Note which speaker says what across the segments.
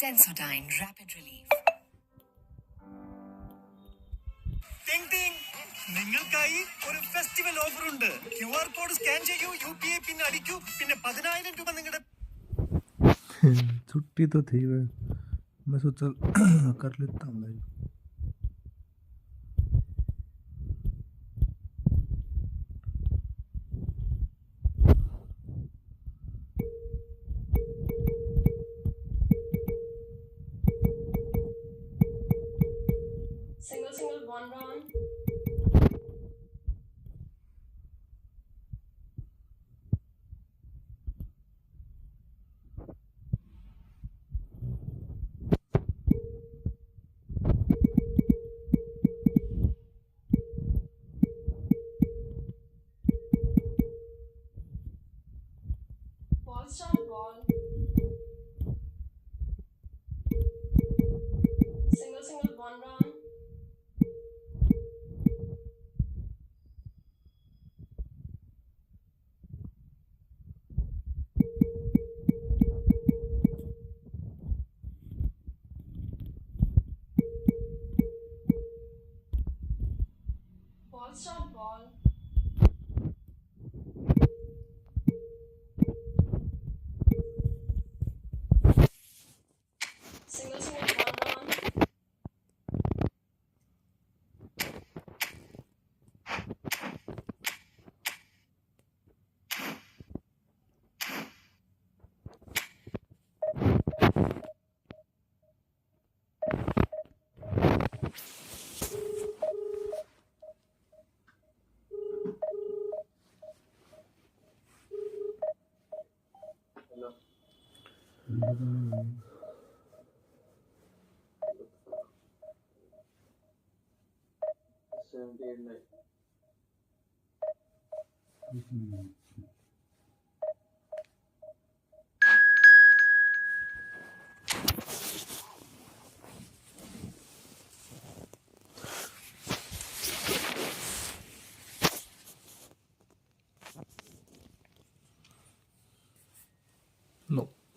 Speaker 1: Sensodyne Rapid Relief.
Speaker 2: Ting ting! നിങ്ങൾക്കായി ഒരു festival offer ഉണ്ട്. QR കോഡ് സ്കാൻ ചെയ്യൂ, UPI പിൻ അടിക്കൂ, പിന്നെ 10,000 രൂപ നിങ്ങളുടെ
Speaker 3: छुट्टी तो थी वह, मैं सोचा कर लेता हूँ live.
Speaker 4: Single, one round. Ball start ball. Single, one round. Ball start ball. Single, one round.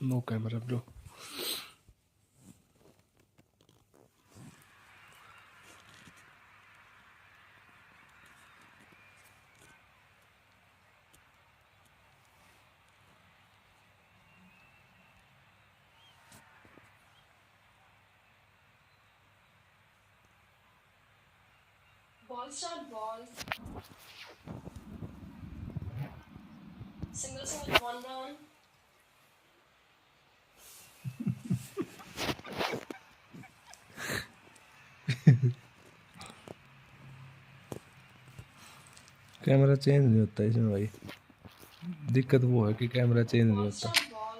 Speaker 3: No camera, bro.
Speaker 4: Ball start ball. Single, one round.
Speaker 3: Camera change नहीं होता इसमें भाई, दिक्कत वो है कि कैमरा चेंज नहीं
Speaker 4: Ball
Speaker 3: होता।
Speaker 4: start ball.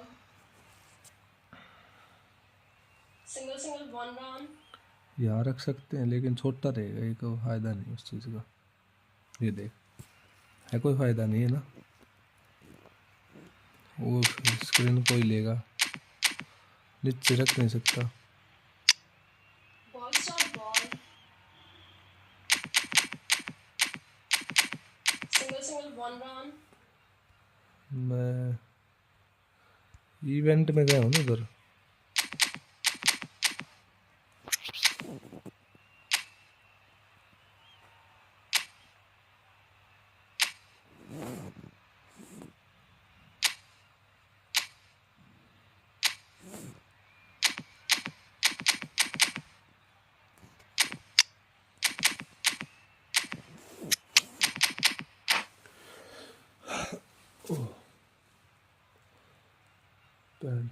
Speaker 4: Single, one round.
Speaker 3: यहाँ रख सकते हैं लेकिन छोटा रहेगा, ये कोई फायदा नहीं उस चीज़ का। ये देख, है कोई फायदा नहीं है ना, वो स्क्रीन कोई लेगा, नीचे रख नहीं सकता।
Speaker 4: Ball start ball. Single, one round.
Speaker 3: मैं इवेंट में गया हूँ ना उधर,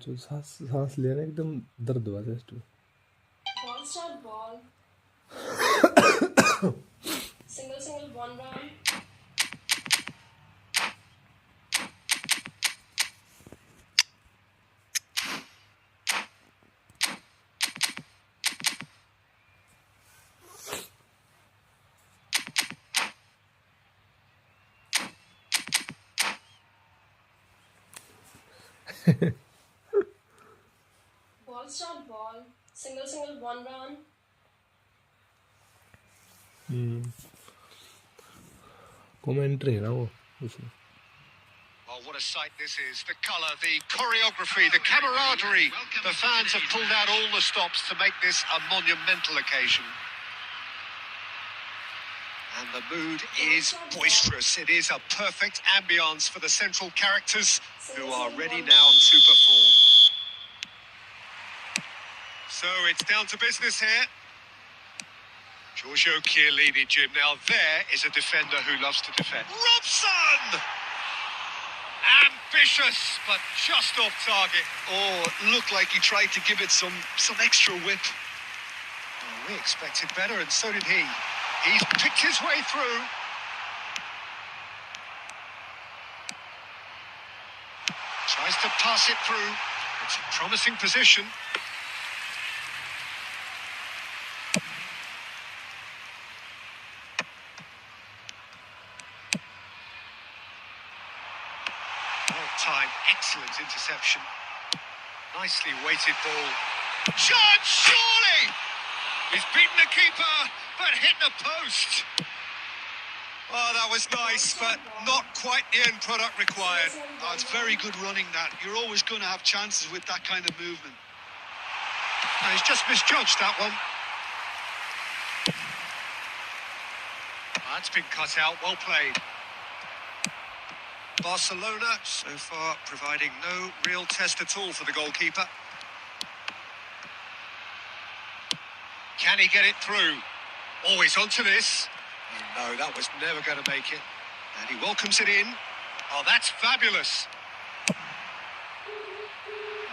Speaker 3: जो सांस लेना एकदम दर्द हुआ था।
Speaker 4: Ball start ball. Single, one round. Ball start ball. Single, one round.
Speaker 3: Commentary है ना वो उसमें।
Speaker 5: A what a sight this is. The colour, the choreography, the camaraderie. The fans have pulled out all the stops to make this a monumental occasion. And the mood is boisterous. It is a perfect ambience for the central characters who are ready now to perform. So it's down to business here. Giorgio Chiellini, Jim. Now there is a defender who loves to defend. Robson! Ambitious, but just off target.
Speaker 6: Oh, it looked like he tried to give it some extra whip.
Speaker 5: Well, we expected better, and so did he. He's picked his way through. Tries to pass it through. It's a promising position. Well-timed, excellent interception. Nicely weighted ball. Chance, surely! He's beaten the keeper, but hit the post. Oh, that was nice, but not quite the end product required.
Speaker 6: Oh, it's very good running, that. You're always going to have chances with that kind of movement.
Speaker 5: And he's just misjudged that one. That's been cut out, well played. Barcelona, so far, providing no real test at all for the goalkeeper. Can he get it through? Always onto this. Oh, no, that was never going to make it. And he welcomes it in. Oh, that's fabulous.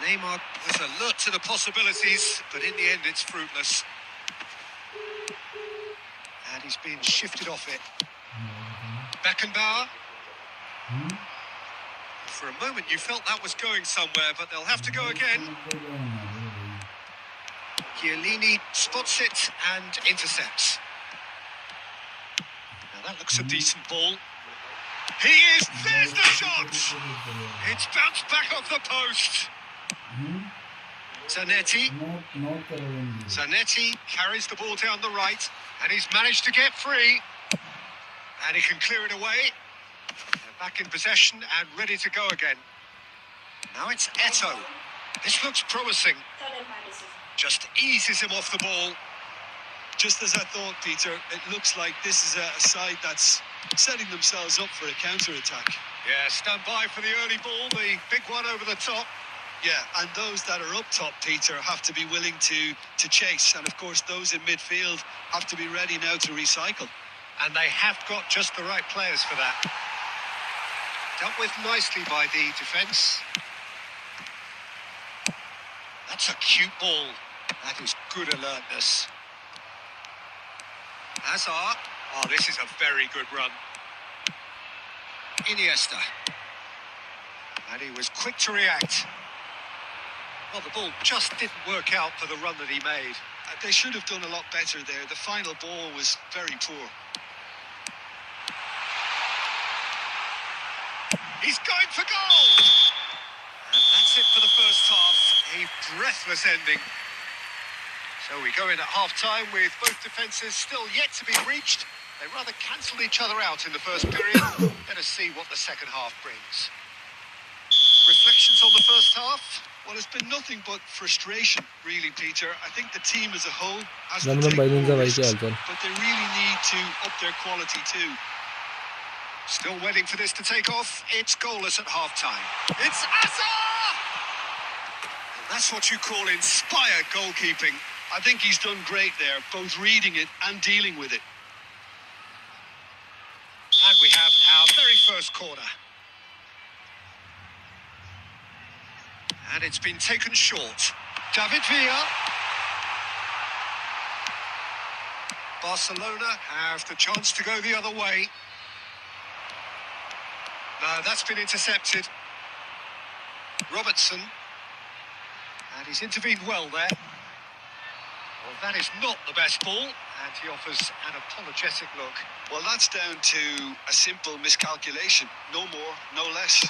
Speaker 5: Neymar was alert to the possibilities, but in the end it's fruitless. And he's been shifted off it. Beckenbauer. For a moment you felt that was going somewhere, but they'll have to go again. Chiellini spots it and intercepts. Now that looks a decent ball. There's the shot! It's bounced back off the post. Zanetti. Zanetti carries the ball down the right, and he's managed to get free. And he can clear it away. They're back in possession and ready to go again. Now it's Eto'o. This looks promising. Just eases him off the ball.
Speaker 6: Just as I thought, Peter, it looks like this is a side that's setting themselves up for a counter-attack.
Speaker 5: Yeah, stand by for the early ball, the big one over the top.
Speaker 6: Yeah, and those that are up top, Peter, have to be willing to chase. And, of course, those in midfield have to be ready now to recycle.
Speaker 5: And they have got just the right players for that. Dealt with nicely by the defence. That's a cute ball. That is good alertness. Hazard. Oh, this is a very good run. Iniesta. And he was quick to react. Well, the ball just didn't work out for the run that he made.
Speaker 6: They should have done a lot better there. The final ball was very poor.
Speaker 5: He's going for goal! And that's it for the first half. A breathless ending. So we go in at half-time with both defences still yet to be reached. They rather cancelled each other out in the first period. Let us see what the second half brings. Reflections on the first half?
Speaker 6: Well, it's been nothing but frustration, really, Peter. I think the team as a whole has to
Speaker 3: Run
Speaker 6: take
Speaker 3: by
Speaker 6: more
Speaker 3: Ninja
Speaker 6: risks,
Speaker 3: Alton.
Speaker 6: but they really need to up their quality too.
Speaker 5: Still waiting for this to take off. It's goalless at half-time. It's Hazard! And that's what you call inspired goalkeeping.
Speaker 6: I think he's done great there, both reading it and dealing with it.
Speaker 5: And we have our very first corner. And it's been taken short. David Villa. Barcelona have the chance to go the other way. No, that's been intercepted. Robertson. And he's intervened well there. Well, that is not the best ball. And he offers an apologetic look.
Speaker 6: Well, that's down to a simple miscalculation. No more, no less.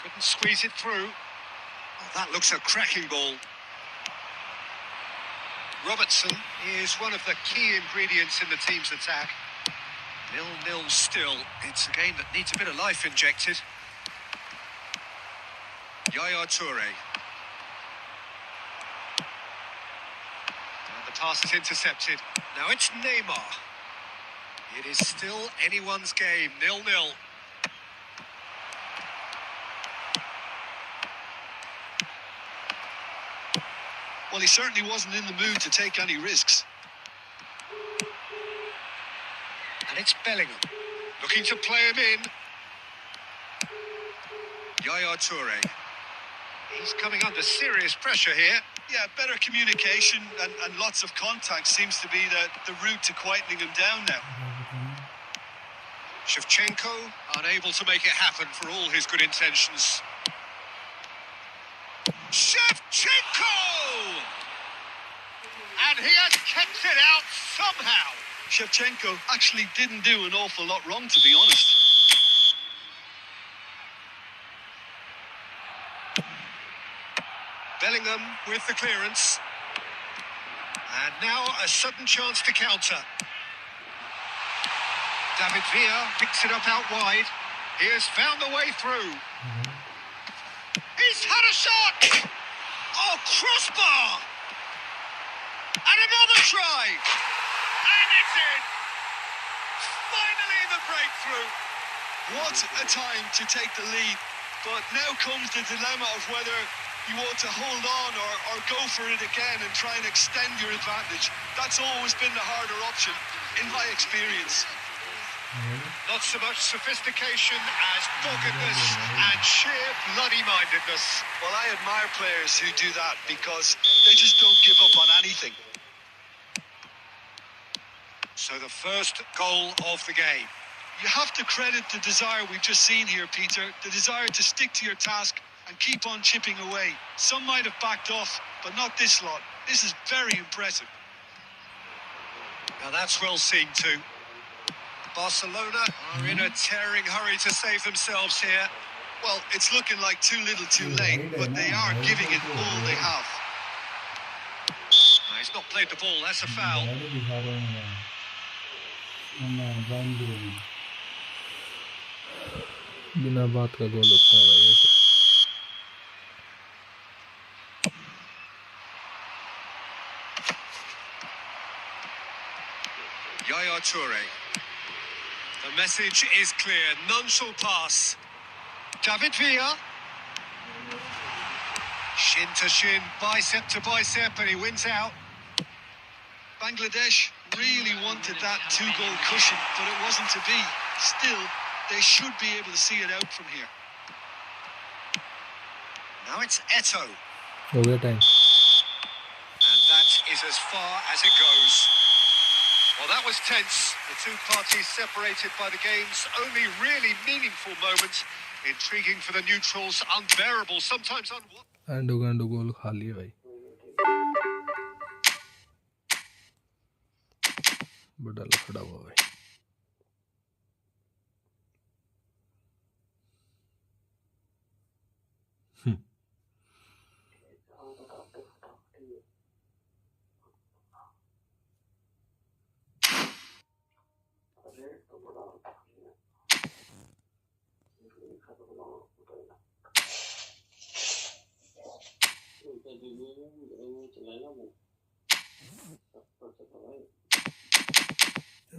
Speaker 5: Couldn't squeeze it through. Oh, that looks a cracking ball. Robertson is one of the key ingredients in the team's attack. 0-0 still. It's a game that needs a bit of life injected. Yaya Toure. And the pass is intercepted. Now it's Neymar. It is still anyone's game, 0-0.
Speaker 6: Well, he certainly wasn't in the mood to take any risks.
Speaker 5: And it's Bellingham, looking to play him in. Yaya Toure. He's coming under serious pressure here.
Speaker 6: Yeah, better communication and lots of contact seems to be the route to quietening him down now.
Speaker 5: Shevchenko, unable to make it happen for all his good intentions. Shevchenko! And he has kept it out somehow.
Speaker 6: Shevchenko actually didn't do an awful lot wrong, to be honest.
Speaker 5: Bellingham with the clearance. And now a sudden chance to counter. David Villa picks it up out wide. He has found a way through. He's had a shot! Oh, crossbar! And another try! And it's in! Finally the breakthrough!
Speaker 6: What a time to take the lead. But now comes the dilemma of whether you want to hold on or go for it again and try and extend your advantage. That's always been the harder option, in my experience.
Speaker 5: Not so much sophistication as doggedness and sheer bloody-mindedness.
Speaker 6: Well, I admire players who do that because they just don't give up on anything.
Speaker 5: So the first goal of the game.
Speaker 6: You have to credit the desire we've just seen here, Peter. The desire to stick to your task and keep on chipping away. Some might have backed off, but not this lot. This is very impressive.
Speaker 5: Now that's well seen too. Barcelona are in a tearing hurry to save themselves here.
Speaker 6: Well, it's looking like too little too late, but they are giving it all they have.
Speaker 5: No, he's not played the ball, that's a foul.
Speaker 3: बिना बात का गोल होता है भाई ऐसे.
Speaker 5: Yaya Toure. The message is clear. None shall pass. David Villa. Shin to shin, bicep to bicep, and he wins out.
Speaker 6: Bangladesh really wanted that two-goal cushion, but it wasn't to be. Still, they should be able to see it out from here.
Speaker 5: Now it's Eto'o.
Speaker 3: Over time.
Speaker 5: And that is as far as it goes. Well, that was tense. The two parties separated by the game's only really meaningful moment. Intriguing for the neutrals, unbearable, sometimes
Speaker 3: एंडो goal खा लिए भाई. बड़ा लफड़ा हुआ भाई.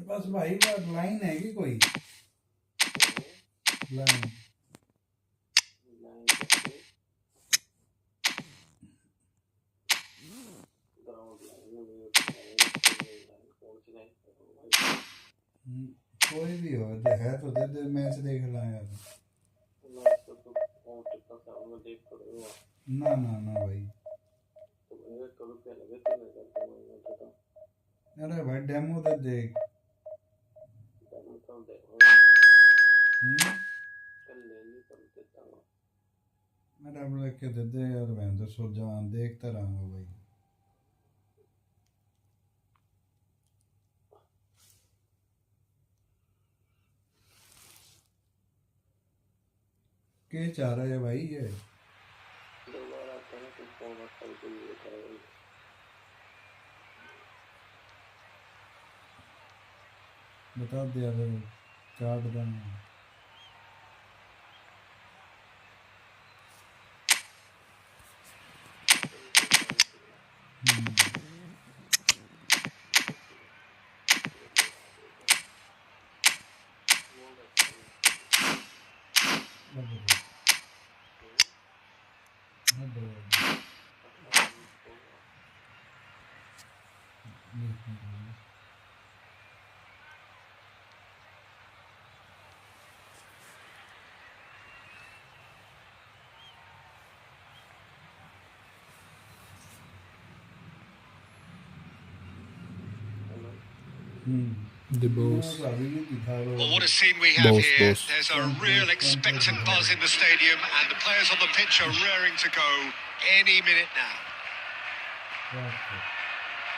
Speaker 7: बस भाई लाइन है कि कोई लाइन कोई भी हो है तो दे दे मैच देख ला यार ना ना ना भाई अरे भाई डेमो दे देख मेरा बोला के दे दे यार मैं तो सो जान देखता रहूंगा भाई क्या चाह रहा है भाई ये बता दिया चाट देना
Speaker 3: The boss.
Speaker 5: Well, what a scene we have here. There's a real expectant buzz in the stadium, and the players on the pitch are raring to go any minute now.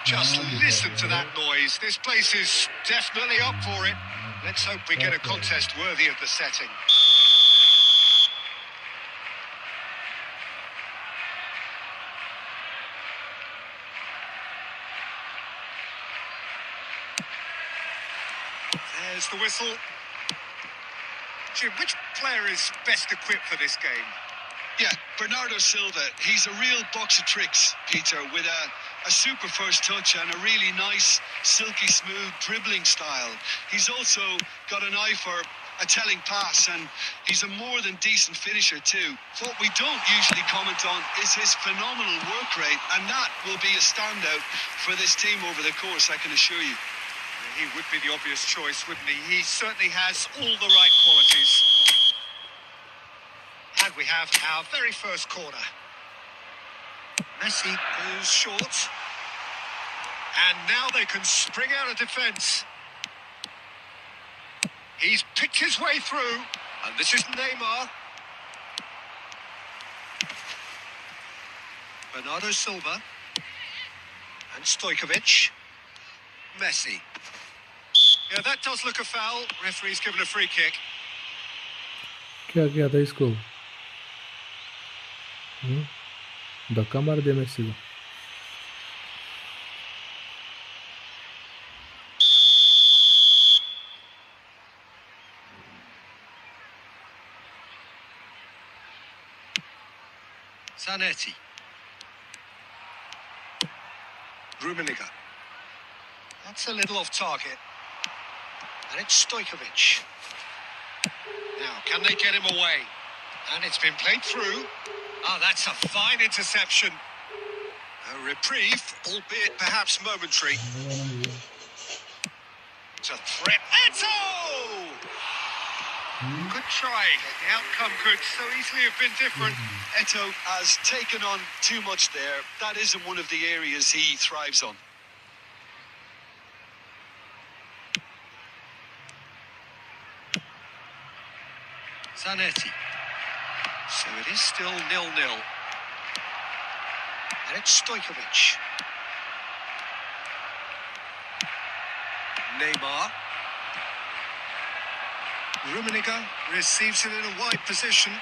Speaker 5: Just listen to that noise. This place is definitely up for it. Let's hope we get a contest worthy of the setting. There's the whistle. Jim, which player is best equipped for this game?
Speaker 6: Yeah, Bernardo Silva. He's a real box of tricks, Peter, with a super first touch and a really nice, silky smooth dribbling style. He's also got an eye for a telling pass, and he's a more than decent finisher too. What we don't usually comment on is his phenomenal work rate, and that will be a standout for this team over the course, I can assure you.
Speaker 5: He would be the obvious choice, wouldn't he? He certainly has all the right qualities. And we have our very first corner. Messi goes short. And now they can spring out of defence. He's picked his way through. And this is Neymar. Bernardo Silva. And Stojkovic. Messi. Yeah, that does look a foul. Referee's given a free kick.
Speaker 3: क्या किया था इसको? धक्का मार दिया Messi को.
Speaker 5: Zanetti. Rummenigge. That's a little off target. And it's Stojkovic. Now, can they get him away? And it's been played through. Oh, that's a fine interception. A reprieve, albeit perhaps momentary. It's a threat. Eto! Good try. The outcome could so easily have been different.
Speaker 6: Eto has taken on too much there. That isn't one of the areas he thrives on.
Speaker 5: Zanetti. So it is still 0-0. And it's Stojkovic. Neymar. Rummenigge receives it in a wide position.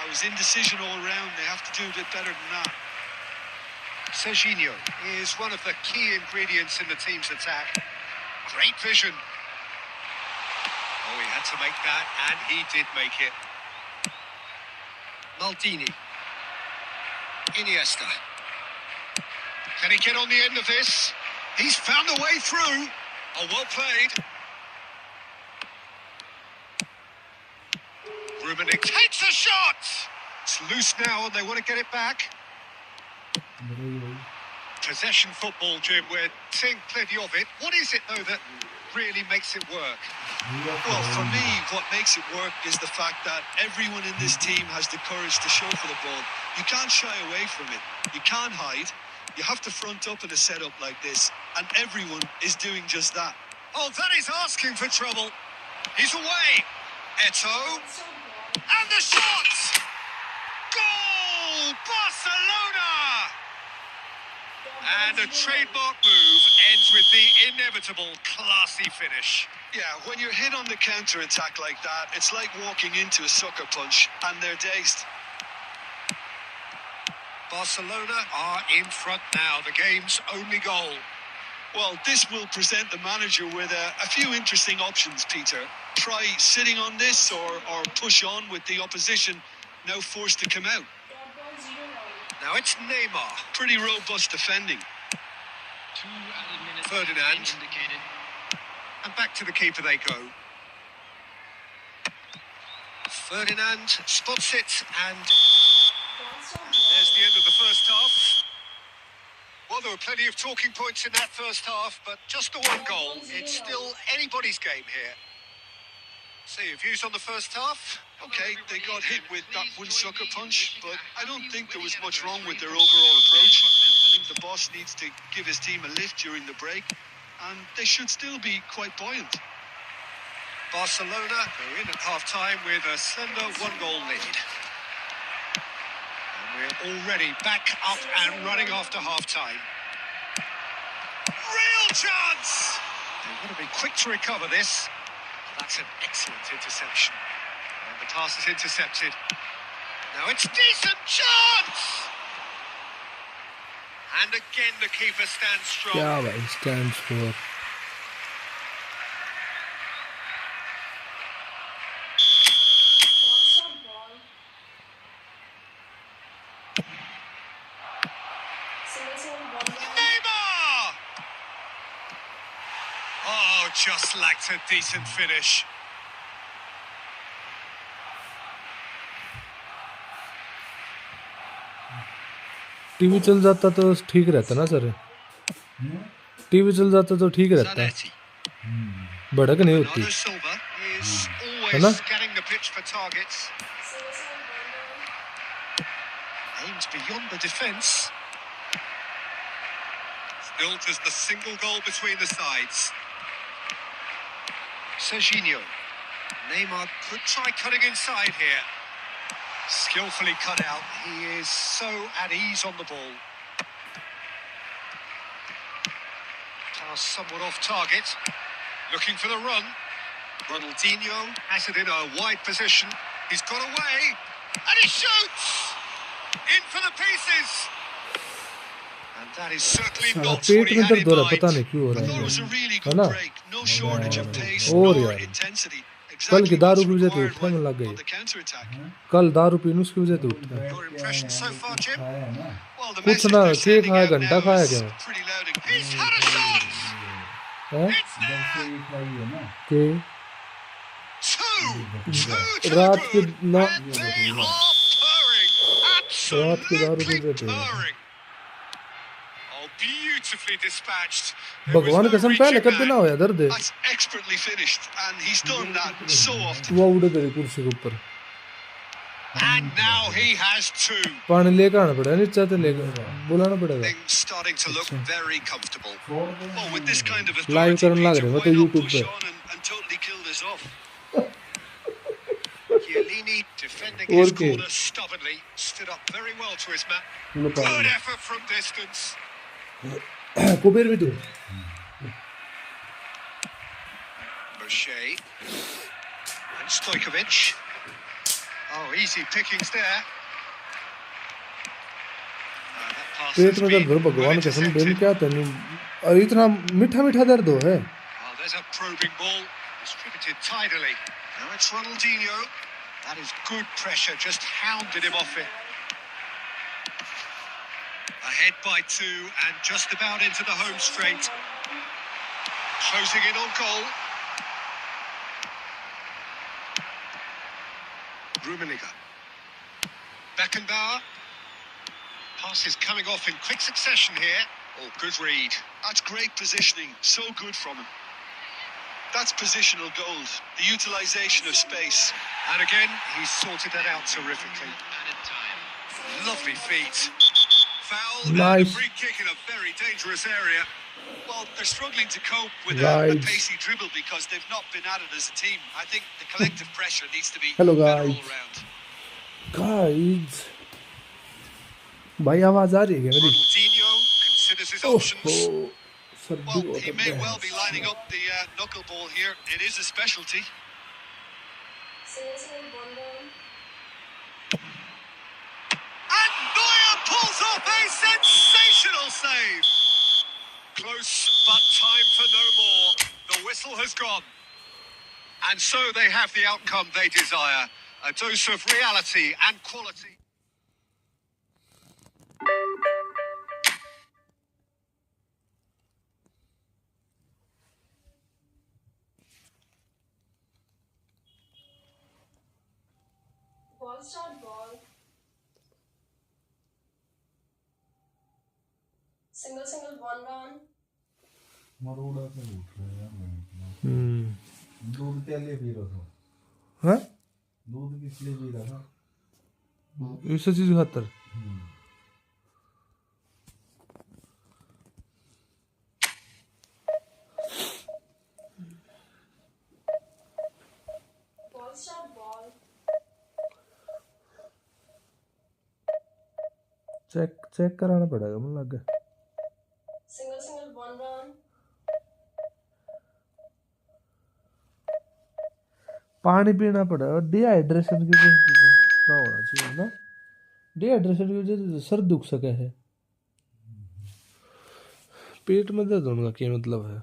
Speaker 6: It was indecision all around. They have to do a bit better than that.
Speaker 5: Serginho is one of the key ingredients in the team's attack. Great vision. Oh, he had to make that, and he did make it. Maldini. Iniesta. Can he get on the end of this? He's found a way through. Oh, well played. Rummenigge takes a shot. It's loose now, and they want to get it back. Possession football, Jim. We're seeing plenty of it. What is it, though, that really makes it work?
Speaker 6: Well, for me, what makes it work is the fact that everyone in this team has the courage to show for the ball. You can't shy away from it. You can't hide. You have to front up in a setup like this, and everyone is doing just that.
Speaker 5: Oh, that is asking for trouble. He's away. Eto. And the shot! Goal! Barcelona! And a trademark move ends with the inevitable classy finish.
Speaker 6: Yeah, when you're hit on the counter-attack like that, it's like walking into a sucker punch, and they're dazed.
Speaker 5: Barcelona are in front now, the game's only goal.
Speaker 6: Well, this will present the manager with a few interesting options, Peter. Try sitting on this or push on with the opposition now forced to come out.
Speaker 4: Dot ball 0-1.
Speaker 5: Now it's Neymar.
Speaker 6: Pretty robust defending.
Speaker 5: Ferdinand. And back to the keeper they go. Ferdinand spots it, and
Speaker 4: Ball
Speaker 5: there's the end of the first half. Well, there were plenty of talking points in that first half, but just the one goal. It's still anybody's game here. So your views on the first half?
Speaker 6: Okay, they got hit with that one sucker punch, but I don't think there was much wrong with their overall approach. I think the boss needs to give his team a lift during the break, and they should still be quite buoyant.
Speaker 5: Barcelona go in at half-time with a slender one-goal lead. And we're already back up and running after half-time. Real chance! They've got to be quick to recover this. That's an excellent interception. And the pass is intercepted. Now it's decent chance! And again the keeper stands strong.
Speaker 3: क्या भाई stands for
Speaker 4: shot ball. Single 1-1.
Speaker 5: Neymar! Oh, just lacked a decent finish.
Speaker 3: TV चल जाता तो ठीक रहता ना sir TV चल जाता तो ठीक रहता
Speaker 5: Zanetti.
Speaker 3: भड़क नहीं होती
Speaker 5: Bernardo Silva is
Speaker 3: है ना?
Speaker 5: always scanning the pitch for targets.
Speaker 4: Single 1-1.
Speaker 5: Aims beyond the defence. Still just the single goal between the sides. Serginho. Neymar could try cutting inside here. Skillfully cut out. He is so at ease on the ball. Pass somewhat off target. Looking for the run. Ronaldinho has it in a wide position. He's got away. And he shoots! In for the pieces! And that is certainly
Speaker 3: साला
Speaker 5: not what
Speaker 3: pet
Speaker 5: he
Speaker 3: में
Speaker 5: had
Speaker 3: दर्द
Speaker 5: in
Speaker 3: हो रहा है पता
Speaker 5: mind.
Speaker 3: नहीं क्यों हो
Speaker 6: I
Speaker 3: रहा
Speaker 6: thought it was a
Speaker 3: है
Speaker 6: really
Speaker 3: है
Speaker 6: good
Speaker 3: ना
Speaker 6: break. No shortage of pace
Speaker 3: और
Speaker 6: nor
Speaker 3: यार
Speaker 6: intensity.
Speaker 3: कल की
Speaker 6: Exactly
Speaker 3: दारू
Speaker 6: what's
Speaker 3: की वजह से
Speaker 6: required
Speaker 3: उठने में लग
Speaker 6: on
Speaker 3: गई
Speaker 6: the counter-attack.
Speaker 3: कल दारू पीने उसकी वजह से उठा
Speaker 5: Your impression so far, Jim?
Speaker 7: खाया ना
Speaker 6: Well, the
Speaker 3: कुछ
Speaker 6: message
Speaker 3: ना
Speaker 6: they're
Speaker 3: केक
Speaker 6: sending
Speaker 3: खाया
Speaker 6: out
Speaker 3: घंटा
Speaker 6: now
Speaker 3: खाया
Speaker 6: is
Speaker 3: क्या
Speaker 6: pretty loud and
Speaker 5: He's had a shot!
Speaker 3: है
Speaker 5: It's
Speaker 7: जब
Speaker 5: there!
Speaker 7: से ये खाई है ना
Speaker 3: कि
Speaker 5: Two to the
Speaker 3: रात के
Speaker 5: good.
Speaker 3: ना
Speaker 5: And they are purring.
Speaker 3: रात की दारू पी
Speaker 5: Absolutely
Speaker 3: रहे थे
Speaker 5: purring. Oh, beautifully dispatched. There was
Speaker 3: भगवान
Speaker 5: no
Speaker 3: कसम पहले
Speaker 5: reaching
Speaker 3: कर देना
Speaker 5: back.
Speaker 3: हो या दर्द है
Speaker 6: That's expertly finished, and he's done that so often.
Speaker 3: वो उड़े तेरी कुर्सी के ऊपर
Speaker 5: And now he has two.
Speaker 3: पानी लेकर आना पड़ेगा नीचे से लेकर बुलाना पड़ेगा
Speaker 5: Things starting to look very comfortable.
Speaker 6: Well, with this kind of
Speaker 3: live
Speaker 6: authority,
Speaker 3: करने लग
Speaker 6: Peter,
Speaker 3: रहे हैं
Speaker 6: why
Speaker 3: मतलब
Speaker 6: not
Speaker 3: यूट्यूब
Speaker 6: push
Speaker 3: पे
Speaker 6: on and totally kill this off?
Speaker 5: Chiellini defending
Speaker 3: और
Speaker 5: his
Speaker 3: के
Speaker 5: corner stubbornly. Stood up very well to his man.
Speaker 3: Low
Speaker 5: Good
Speaker 3: पानी
Speaker 5: effort from distance.
Speaker 3: Kuber भी तू
Speaker 5: O'Shea. And Stojkovic. Oh, easy pickings there. That pass
Speaker 3: pet
Speaker 5: has
Speaker 3: में
Speaker 5: been
Speaker 3: दर्द हो
Speaker 5: well
Speaker 3: भगवान कसम दिन
Speaker 5: intercepted.
Speaker 3: क्या था नहीं और इतना मीठा मीठा दर्द हो है
Speaker 5: Oh, there's a probing ball. Distributed tidily. Now it's Ronaldinho. That is good pressure. Just hounded him off it. Ahead by two and just about into the home straight. Closing in on goal. Rummenigge. Beckenbauer. Pass is coming off in quick succession here. Oh, good read.
Speaker 6: That's great positioning. So good from him. That's positional gold. The utilisation of space.
Speaker 5: And again, he's sorted that out terrifically. Lovely feet. Foul and a
Speaker 3: Nice.
Speaker 5: free kick in a very dangerous area.
Speaker 6: Well, they're struggling to cope with a
Speaker 3: Right.
Speaker 6: pacey dribble because they've not been at it as a team. I think the collective pressure needs to be
Speaker 3: Hello,
Speaker 6: better
Speaker 3: guys.
Speaker 6: all round.
Speaker 3: Guys भाई आवाज आ रही है क्या मेरी
Speaker 5: Ronaldinho considers his
Speaker 3: ओहो
Speaker 5: options.
Speaker 3: सर्दी
Speaker 6: Well,
Speaker 3: बहुत
Speaker 6: he may
Speaker 3: है
Speaker 6: well be lining up the knuckleball here. It is a specialty.
Speaker 4: Single 1-1.
Speaker 5: And Neuer pulls off a sensational save. Close, but time for no more. The whistle has gone. And so they have the outcome they desire. A dose of reality and quality.
Speaker 4: Ball start ball. Single single 1 run.
Speaker 7: मरोड़ा से उठ रहे हैं मैं दूध क्या लिए P रहा था
Speaker 3: हाँ
Speaker 7: दूध किस लिए पी रहा था
Speaker 3: इस चीज खातर
Speaker 4: Ball start ball.
Speaker 3: चेक कराना पड़ेगा मुझे लग गया
Speaker 4: Single single 1 run.
Speaker 3: पानी पीना पड़ेगा डिहाइड्रेशन की वजह से ना होना चाहिए ना डिहाइड्रेशन की वजह से सर दुख सके है पेट में दर्द होने का क्या मतलब है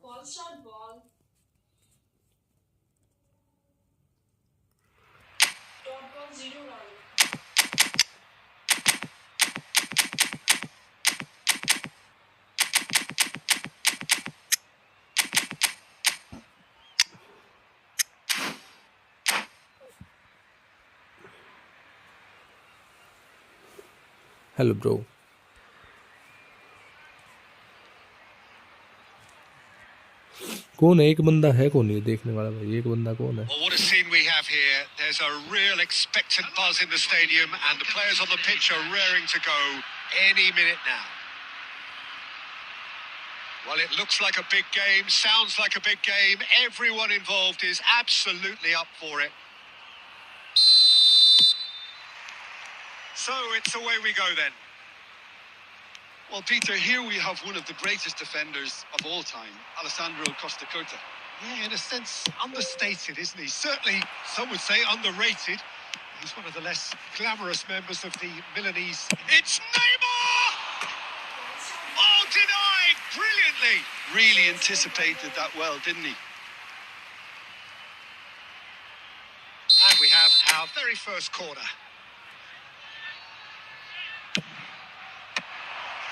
Speaker 4: Ball start ball. Dot ball 0 run.
Speaker 3: Hello bro कौन है एक बंदा है कौन ये देखने वाला भाई एक बंदा कौन है
Speaker 5: Well, what a scene we have here. There's a real expectant buzz in the stadium, and the players on the pitch are raring to go any minute now. Well, it looks like a big game, sounds like a big game. Everyone involved is absolutely up for it. So it's away we go then.
Speaker 6: Well, Peter, here we have one of the greatest defenders of all time, Alessandro Costa Curta.
Speaker 5: Yeah, in a sense, understated, isn't he? Certainly, some would say underrated. He's one of the less glamorous members of the Milanese. It's Neymar! Oh, denied! Brilliantly!
Speaker 6: Really anticipated that well, didn't he?
Speaker 5: And we have our very first corner.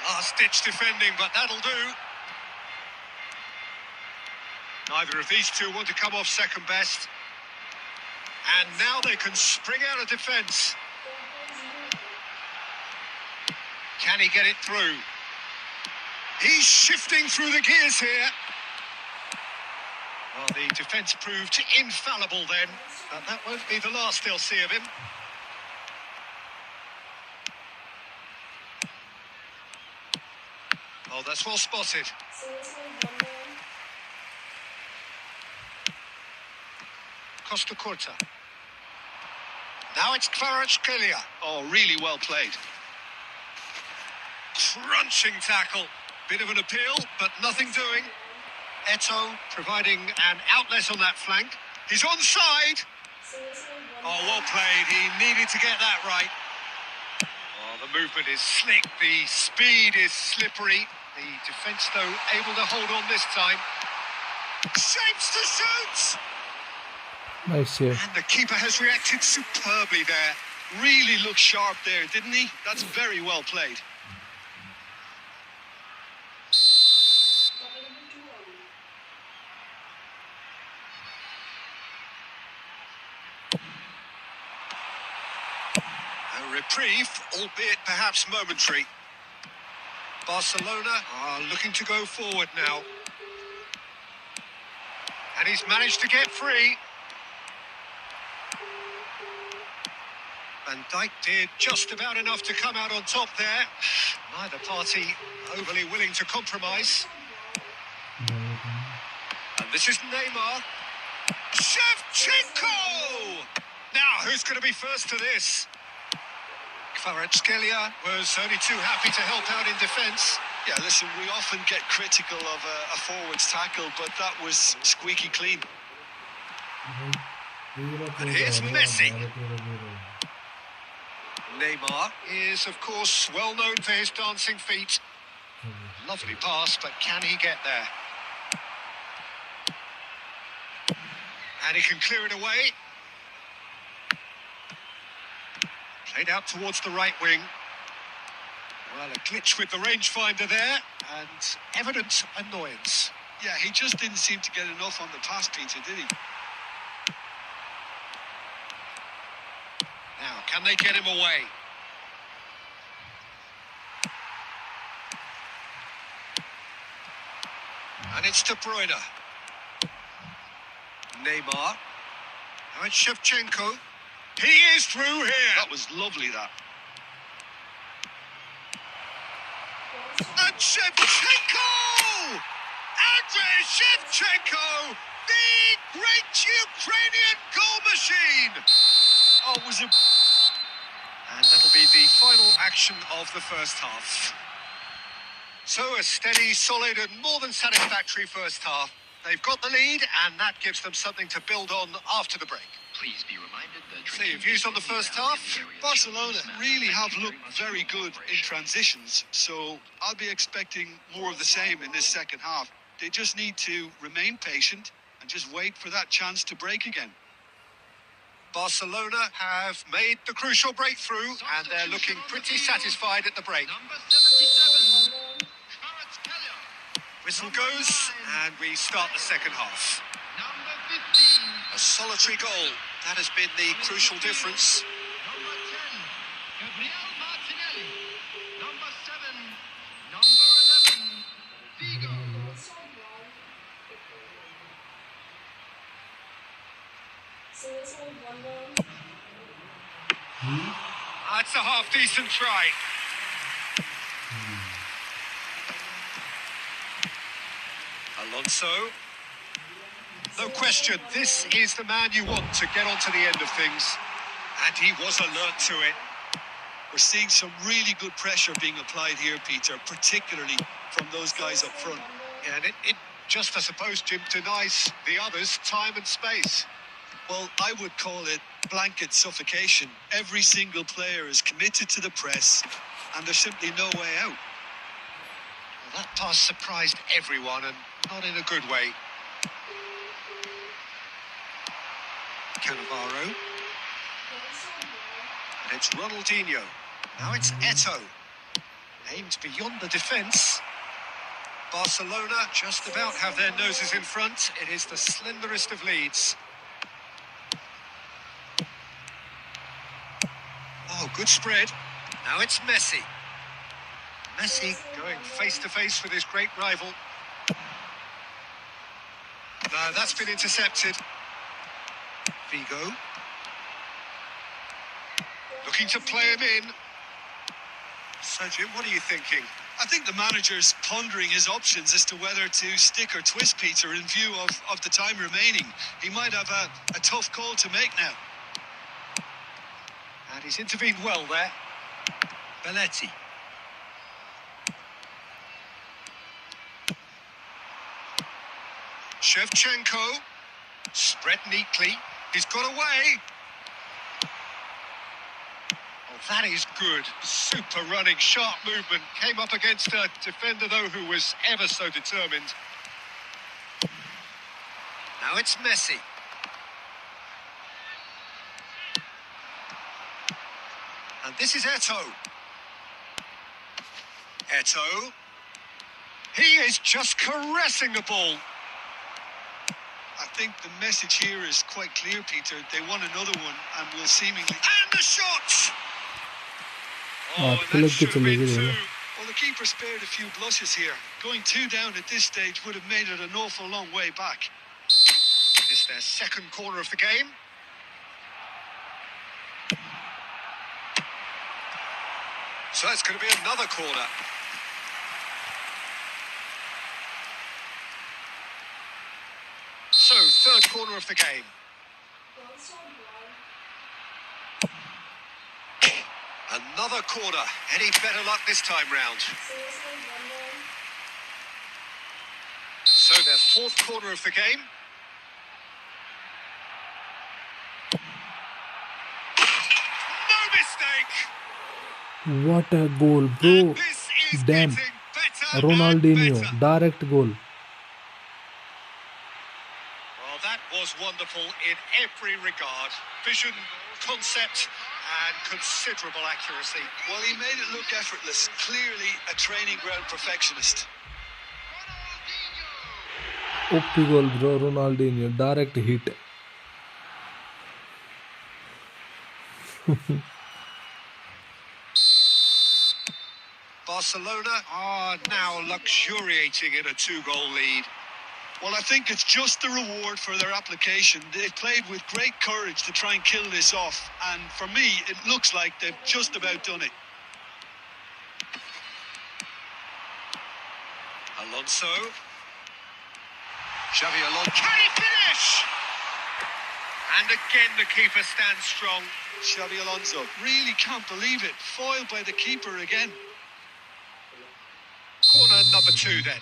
Speaker 5: Last-ditch defending, but that'll do. Neither of these two want to come off second best. And now they can spring out of defence. Can he get it through? He's shifting through the gears here. Well, the defence proved infallible then, but that won't be the last they'll see of him. Oh, that's well spotted.
Speaker 4: Single single 1 run.
Speaker 5: Costa Curta. Now it's Kvaratskhelia.
Speaker 6: Oh, really well played.
Speaker 5: Crunching tackle. Bit of an appeal, but nothing doing. Eto providing an outlet on that flank. He's onside.
Speaker 4: Single single 1
Speaker 5: Oh,
Speaker 4: run.
Speaker 5: well played. He needed to get that right. Oh, the movement is slick. The speed is slippery. The defence, though, able to hold on this time. Shapes to shoot!
Speaker 3: Nice save
Speaker 5: And the keeper has reacted superbly there.
Speaker 6: Really looked sharp there, didn't he? That's very well played.
Speaker 4: Double double 2 run.
Speaker 5: A reprieve, albeit perhaps momentary. Barcelona are looking to go forward now. And he's managed to get free. Van Dijk did just about enough to come out on top there. Neither party overly willing to compromise. And this is Neymar. Shevchenko! Now, who's going to be first to this? Kvaratskhelia was only too happy to help out in defence.
Speaker 6: Yeah, listen, we often get critical of a forward's tackle, but that was squeaky clean.
Speaker 5: And here's Messi. Neymar is, of course, well known for his dancing feet. Lovely pass, but can he get there? And he can clear it away. Played out towards the right wing. Well, a glitch with the rangefinder there, and evident annoyance.
Speaker 6: Yeah, he just didn't seem to get enough on the pass, Peter, did he?
Speaker 5: Now, can they get him away? And it's De Bruyne. Neymar. Now it's Shevchenko. He is through here.
Speaker 6: That was lovely, that.
Speaker 5: And Shevchenko! Andrei Shevchenko! The great Ukrainian goal machine!
Speaker 6: Oh, it was a...
Speaker 5: And that'll be the final action of the first half. So a steady, solid and more than satisfactory first half. They've got the lead and that gives them something to build on after the break.
Speaker 8: Please be reminded that
Speaker 5: So your views on the first half?
Speaker 6: Barcelona really have looked very good in transitions, so I'll be expecting more of the same in this second half. They just need to remain patient and just wait for that chance to break again.
Speaker 5: Barcelona have made the crucial breakthrough and they're looking pretty satisfied at the break.
Speaker 8: Number 77,
Speaker 5: Whistle goes and we start the second half.
Speaker 8: number 15,
Speaker 5: A solitary goal. That has been the crucial difference.
Speaker 8: number 10, Gabriel Martinelli, number 7, number 11, Figo.
Speaker 4: Single, one more.
Speaker 5: That's a half-decent try. Alonso. No question, this is the man you want to get onto the end of things. And he was alert to it.
Speaker 6: We're seeing some really good pressure being applied here, Peter, particularly from those guys up front.
Speaker 5: Yeah, and it just, I suppose, Jim, denies the others time and space.
Speaker 6: Well, I would call it blanket suffocation. Every single player is committed to the press, and there's simply no way out.
Speaker 5: Well, that pass surprised everyone, and not in a good way. Cannavaro. And it's Ronaldinho. Now it's Eto'o. Aimed beyond the defence. Barcelona just about have their noses in front. It is the slenderest of leads. Oh, good spread. Now it's Messi. Messi going face to face with his great rival. No, that's been intercepted. Figo. Looking to play him in. So, Jim, what are you thinking?
Speaker 6: I think the manager's pondering his options as to whether to stick or twist Peter in view of the time remaining. He might have a tough call to make now.
Speaker 5: And he's intervened well there. Belletti. Shevchenko. Spread neatly. He's got away. Oh, that is good. Super running, sharp movement. Came up against a defender, though, who was ever so determined. Now it's Messi. And this is Eto'o. Eto'o. He is just caressing the ball.
Speaker 6: I think the message here is quite clear, Peter. They want another one and will seemingly...
Speaker 5: And the shot!
Speaker 3: Ah,
Speaker 5: and that should have been two.
Speaker 6: Well, the keeper spared a few blushes here. Going 2 down at this stage would have made it an awful long way back.
Speaker 5: It's their second corner of the game. So it's going to be another corner. So, third corner of the game. Another corner. Any better luck this time round? So, their fourth corner of the game. No mistake!
Speaker 3: What a goal,
Speaker 5: And
Speaker 3: bro.
Speaker 5: this is
Speaker 3: Damn.
Speaker 5: getting better and
Speaker 3: Ronaldinho.
Speaker 5: better.
Speaker 3: Direct goal.
Speaker 5: Well, that was wonderful in every regard. Vision, concept, and considerable accuracy.
Speaker 6: Well, he made it look effortless. Clearly a training ground perfectionist.
Speaker 3: OP goal, bro. Ronaldinho. Direct hit.
Speaker 5: Barcelona are now luxuriating in a 2-goal lead.
Speaker 6: Well, I think it's just the reward for their application. They played with great courage to try and kill this off. And for me, it looks like they've just about done it.
Speaker 5: Alonso. Xavi Alonso. Can he finish? And again, the keeper stands strong.
Speaker 6: Xavi Alonso. Really can't believe it. Foiled by the keeper again.
Speaker 5: Corner number 2 then.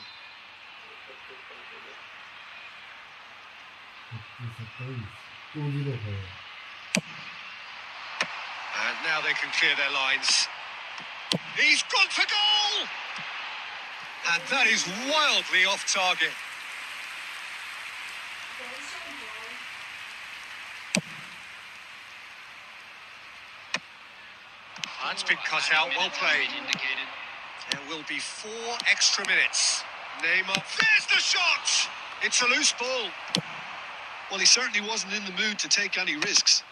Speaker 5: And now they can clear their lines. He's gone for goal! And that is wildly off target. That's been cut out, well played. There will be 4 extra minutes. Neymar, there's the shot! It's a loose ball.
Speaker 6: Well, he certainly wasn't in the mood to take any risks.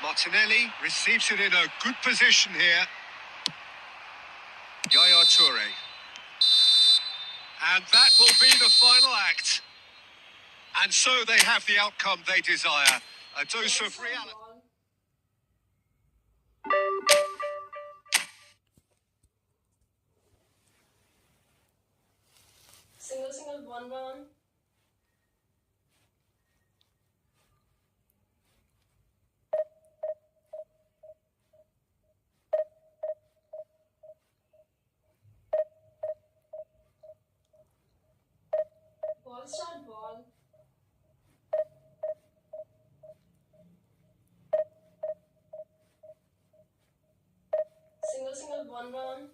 Speaker 5: Martinelli receives it in a good position here. Yaya Toure. And that will be the final act. And so they have the outcome they desire. A dose of reality.
Speaker 4: Single, one run. Ball start ball. Single, one run.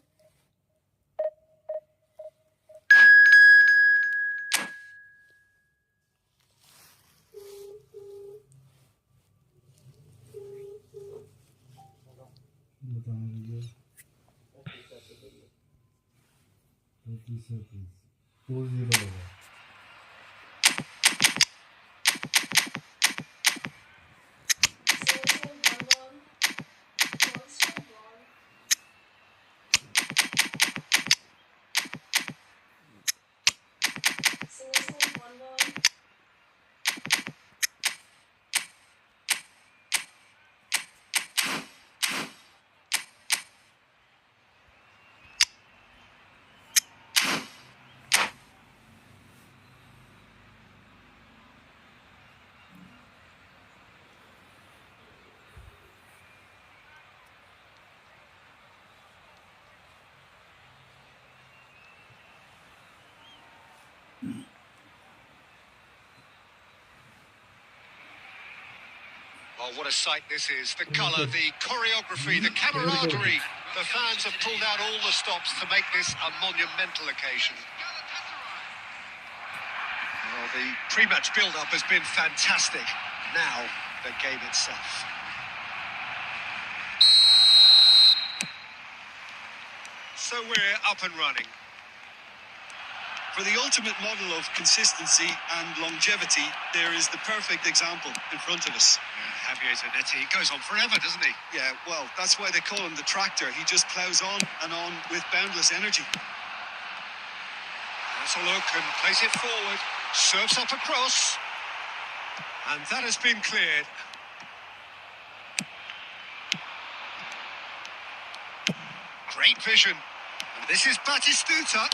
Speaker 5: Oh, what a sight this is. The colour, the choreography, the camaraderie. The fans have pulled out all the stops to make this a monumental occasion. Well, the pre-match build-up has been fantastic. Now, the game itself. So we're up and running.
Speaker 6: For the ultimate model of consistency and longevity, there is the perfect example in front of us.
Speaker 5: Javier Zanetti goes on forever, doesn't he?
Speaker 6: Yeah, well, that's why they call him the tractor. He just ploughs on and on with boundless energy.
Speaker 5: Has a look and plays it forward. Serves up across. And that has been cleared. Great vision. And this is Batistuta.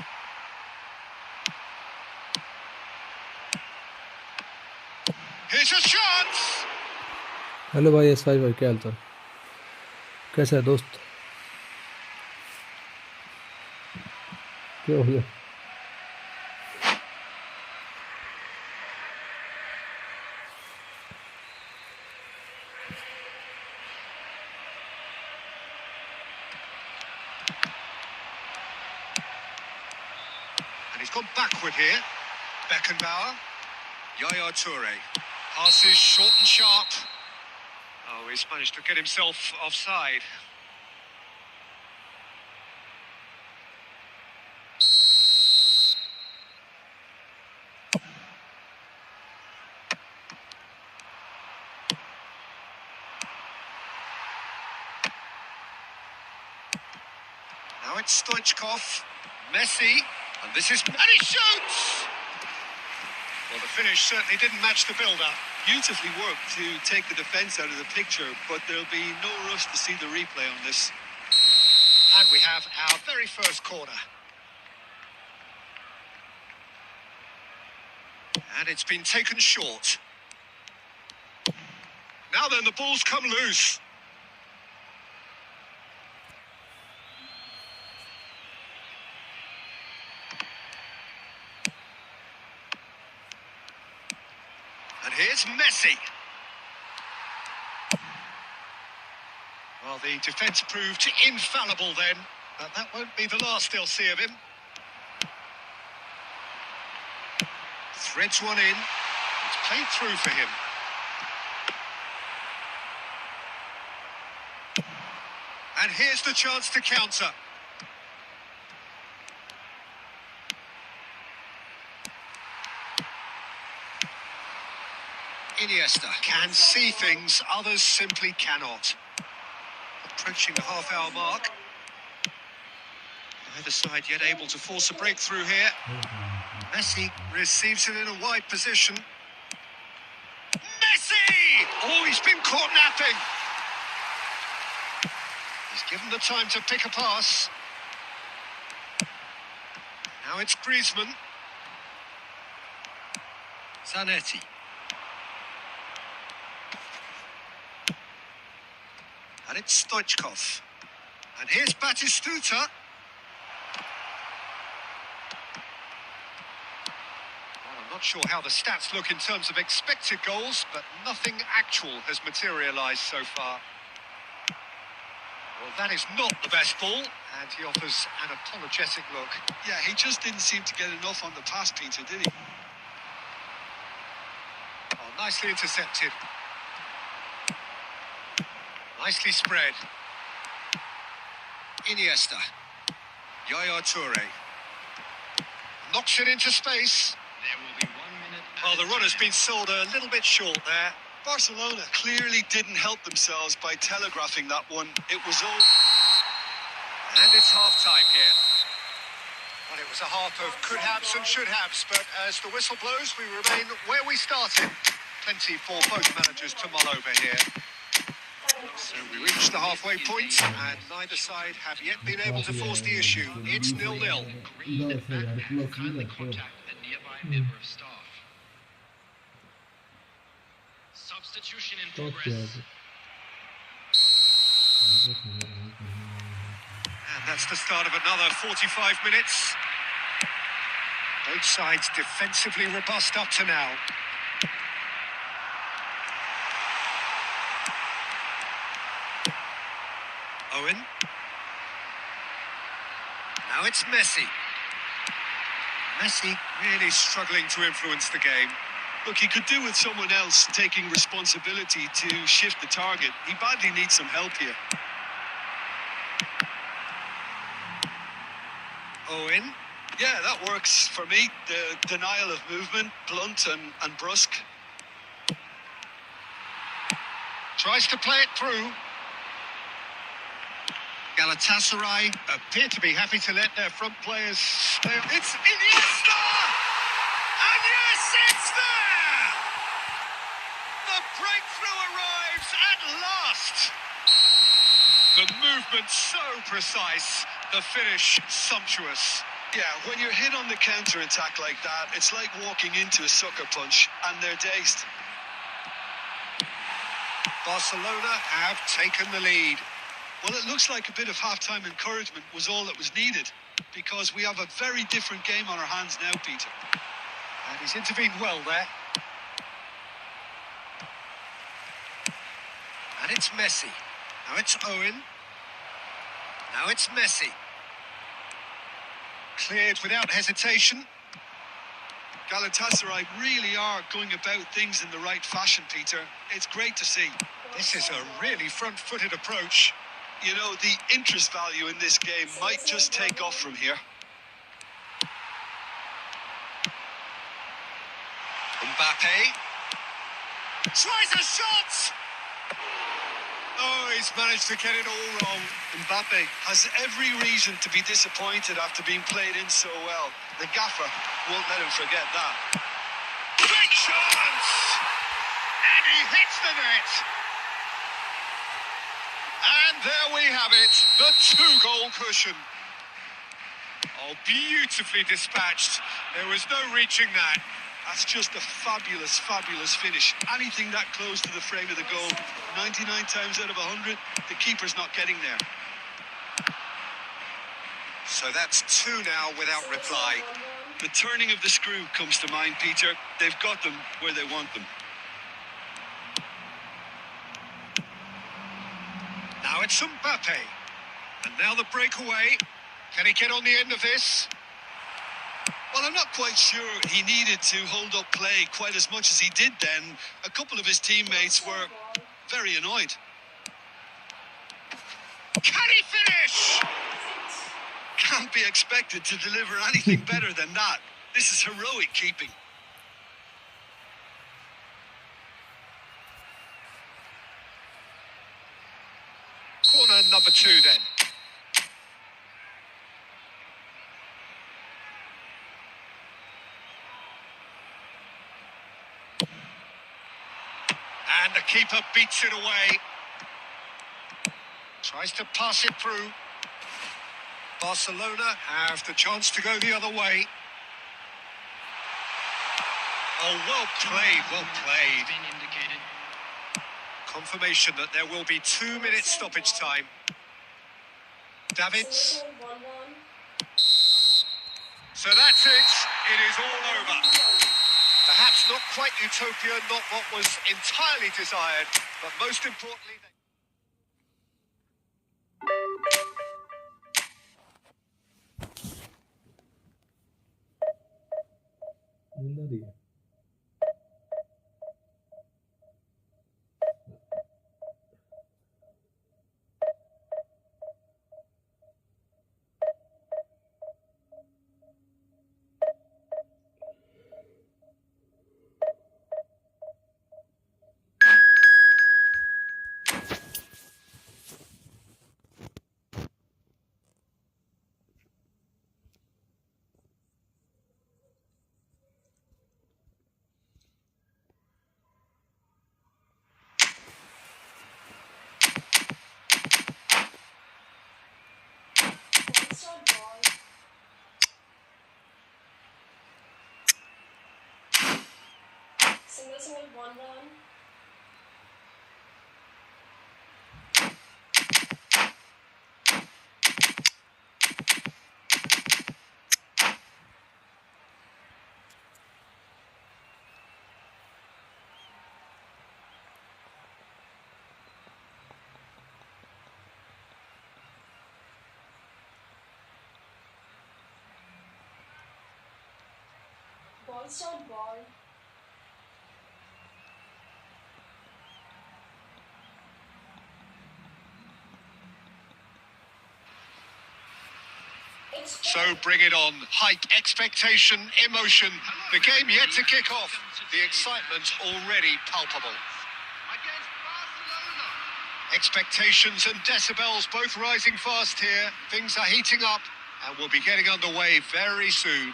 Speaker 5: Here's a chance.
Speaker 3: Hello भाई S भाई क्या हाल चाल कैसा है दोस्त क्या हो गया
Speaker 5: he's gone backward here. Beckenbauer. Yaya Toure. Passes short and sharp. Oh, he's managed to get himself offside. Now it's Stoichkov. Messi. And this is... And he shoots! Well, the finish certainly didn't match the build-up.
Speaker 6: Beautifully worked to take the defence out of the picture, but there'll be no rush to see the replay on this.
Speaker 5: And we have our very first corner. And it's been taken short. Now then, the ball's come loose. And here's Messi. Well, the defence proved infallible then, but that won't be the last they'll see of him. Threads one in. It's played through for him. And here's the chance to counter. Iniesta can see things others simply cannot. Approaching the half-hour mark. Neither side yet able to force a breakthrough here. Messi receives it in a wide position. Messi! Oh, he's been caught napping. He's given the time to pick a pass. Now it's Griezmann. Zanetti. And it's Stoichkov. And here's Batistuta. Well, I'm not sure how the stats look in terms of expected goals, but nothing actual has materialised so far. Well, that is not the best ball, and he offers an apologetic look.
Speaker 6: Yeah, he just didn't seem to get enough on the pass, Peter, did he?
Speaker 5: Oh, nicely intercepted. Nicely spread. Iniesta. Yaya Toure. Knocks it into space.
Speaker 8: There will be 1 minute.
Speaker 5: Well, the run has been sold a little bit short there.
Speaker 6: Barcelona clearly didn't help themselves by telegraphing that one. It was all...
Speaker 5: And it's half-time here. Well, it was a half of could-haves and should-haves, but as the whistle blows, we remain where we started. Plenty for both managers to mull over here. So we reached the halfway point, and neither side have yet been able to force the issue. It's 0-0.
Speaker 8: Agree that backman kindly contact a nearby member of staff. Substitution in progress.
Speaker 5: And that's the start of another 45 minutes. Both sides defensively robust up to now. Owen. Now it's Messi. Messi really struggling to influence the game.
Speaker 6: Look, he could do with someone else taking responsibility to shift the target. He badly needs some help here.
Speaker 5: Owen.
Speaker 6: Yeah, that works for me. The denial of movement, blunt and brusque.
Speaker 5: Tries to play it through. Galatasaray appear to be happy to let their front players stay. It's Iniesta! And yes, it's there! The breakthrough arrives at last! The movement so precise, the finish sumptuous.
Speaker 6: Yeah, when you're hit on the counter-attack like that, it's like walking into a sucker punch, and they're dazed.
Speaker 5: Barcelona have taken the lead.
Speaker 6: Well, it looks like a bit of half-time encouragement was all that was needed, because we have a very different game on our hands now, Peter.
Speaker 5: And he's intervened well there. And it's Messi. Now it's Owen. Now it's Messi. cleared without hesitation.
Speaker 6: Galatasaray really are going about things in the right fashion, Peter. It's great to see.
Speaker 5: This is a really front-footed approach.
Speaker 6: You know, the interest value in this game might just take off from here.
Speaker 5: Mbappe tries a shot! Oh, he's managed to get it all wrong.
Speaker 6: Mbappe has every reason to be disappointed after being played in so well. The gaffer won't let him forget that.
Speaker 5: Big chance! And he hits the net. And there we have it, the 2-goal cushion. Oh, beautifully dispatched. There was no reaching that.
Speaker 6: That's just a fabulous, fabulous finish. Anything that close to the frame of the goal, 99 times out of 100, the keeper's not getting there.
Speaker 5: So that's 2 now without reply.
Speaker 6: The turning of the screw comes to mind, Peter. They've got them where they want them.
Speaker 5: Now it's Mbappe. And now the breakaway. Can he get on the end of this?
Speaker 6: Well, I'm not quite sure he needed to hold up play quite as much as he did then. A couple of his teammates were very annoyed.
Speaker 5: Can he finish?
Speaker 6: Can't be expected to deliver anything better than that. This is heroic keeping.
Speaker 5: Corner number 2 then. And the keeper beats it away. Tries to pass it through. Barcelona have the chance to go the other way. Oh, well played, well played.
Speaker 8: Been indicated.
Speaker 5: Confirmation that there will be 2 minutes stoppage time. Davids. So that's it. It is all over. Perhaps not quite utopia, not what was entirely desired, but most importantly...
Speaker 3: नींद आ रही है
Speaker 4: Single, 1 run. Ball start ball.
Speaker 5: So bring it on. Hype, expectation, emotion. The game yet to kick off. The excitement already palpable.
Speaker 8: Against Barcelona.
Speaker 5: Expectations and decibels both rising fast here. Things are heating up and we'll be getting underway very soon.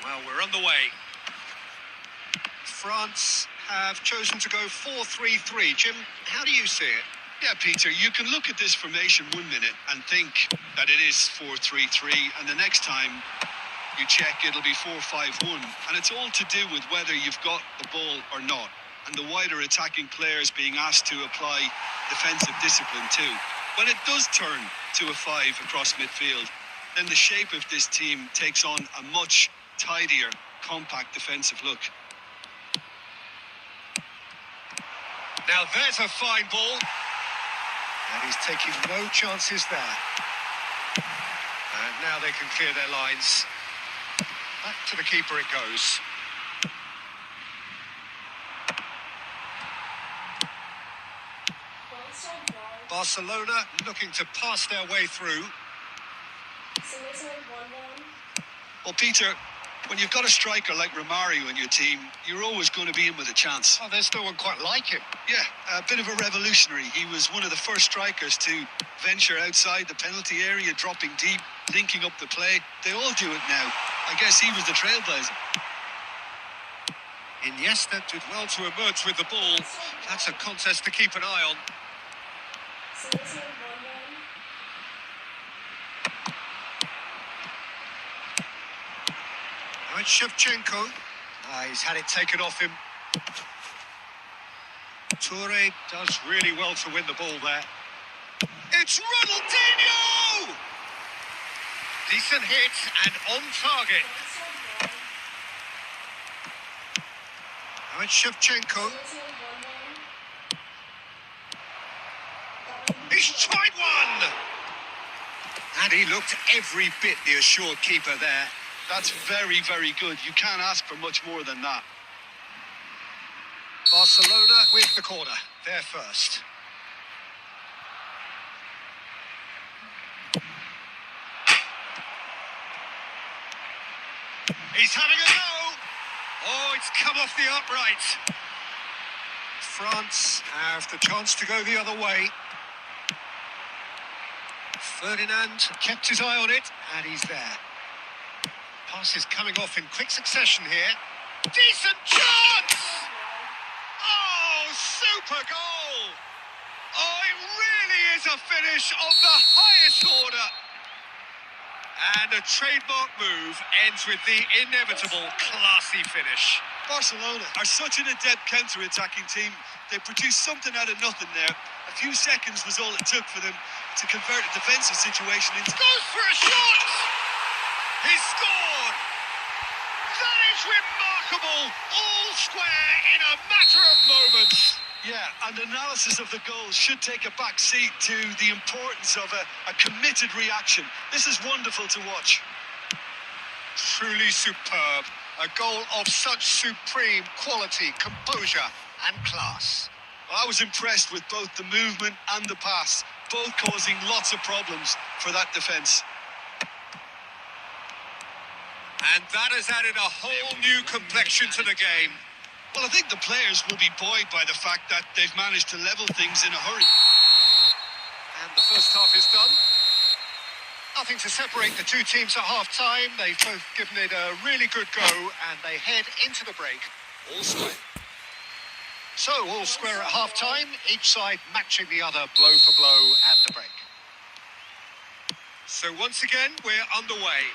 Speaker 5: Well, we're underway. France have chosen to go 4-3-3. Jim, how do you see it?
Speaker 6: Yeah, Peter, you can look at this formation 1 minute and think that it is 4-3-3, and the next time you check, it'll be 4-5-1. And it's all to do with whether you've got the ball or not, and the wider attacking players being asked to apply defensive discipline too. When it does turn to a 5 across midfield, then the shape of this team takes on a much tidier, compact defensive look.
Speaker 5: Now there's a fine ball. And he's taking no chances there. And now they can clear their lines. Back to the keeper it goes.
Speaker 4: One-stop ball.
Speaker 5: Barcelona looking to pass their way through.
Speaker 4: Single 1-1.
Speaker 6: Well, Peter, when you've got a striker like Romario in your team, you're always going to be in with a chance.
Speaker 5: Oh, there's no one quite like him.
Speaker 6: Yeah, a bit of a revolutionary. He was one of the first strikers to venture outside the penalty area, dropping deep, linking up the play. They all do it now. I guess he was the trailblazer.
Speaker 5: Iniesta did well to emerge with the ball. That's a contest to keep an eye on.
Speaker 4: Single 1-1.
Speaker 5: Now it's Shevchenko. He's had it taken off him. Toure does really well to win the ball there. It's Ronaldinho! Decent hit and on target.
Speaker 4: One-stop ball.
Speaker 5: Now it's Shevchenko.
Speaker 4: Single 1-1.
Speaker 5: He's tried one! And he looked every bit the assured keeper there.
Speaker 6: That's very, very good. You can't ask for much more than that.
Speaker 5: Barcelona with the corner. They're first. He's having a go! Oh, it's come off the upright. France have the chance to go the other way. Ferdinand kept his eye on it, and he's there. Pass is coming off in quick succession here. Decent chance! Oh, super goal! Oh, it really is a finish of the highest order. And a trademark move ends with the inevitable classy finish.
Speaker 6: Barcelona are such an adept counter-attacking team. They produced something out of nothing there. A few seconds was all it took for them to convert a defensive situation into...
Speaker 5: Goes for a shot! He scored! That is remarkable! All square in a matter of moments.
Speaker 6: Yeah, and analysis of the goal should take a back seat to the importance of a committed reaction. This is wonderful to watch.
Speaker 5: Truly superb. A goal of such supreme quality, composure and class.
Speaker 6: I was impressed with both the movement and the pass, both causing lots of problems for that defence.
Speaker 5: And that has added a whole new complexion to the game.
Speaker 6: Well, I think the players will be buoyed by the fact that they've managed to level things in a hurry.
Speaker 5: And the first half is done. Nothing to separate the two teams at half-time. They've both given it a really good go, and they head into the break all square. So, all square at half-time, each side matching the other blow for blow at the break. So once again, we're underway.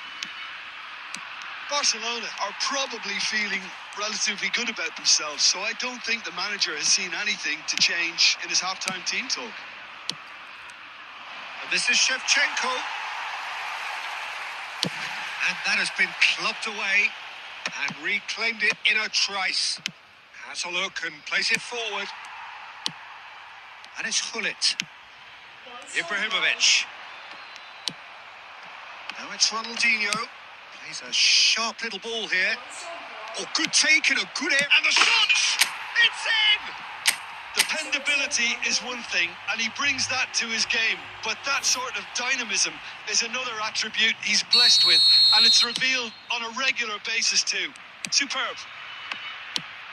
Speaker 6: Barcelona are probably feeling relatively good about themselves, so I don't think the manager has seen anything to change in his half-time team talk.
Speaker 5: And this is Shevchenko. And that has been clubbed away and reclaimed it in a trice. Has a look and plays it forward. And it's Hullet. Ibrahimovic. Now it's Ronaldinho. Plays a sharp little ball here. Oh, good take and a good air. And the shot! It's in!
Speaker 6: Dependability is one thing, and he brings that to his game. But that sort of dynamism is another attribute he's blessed with, and it's revealed on a regular basis too. Superb.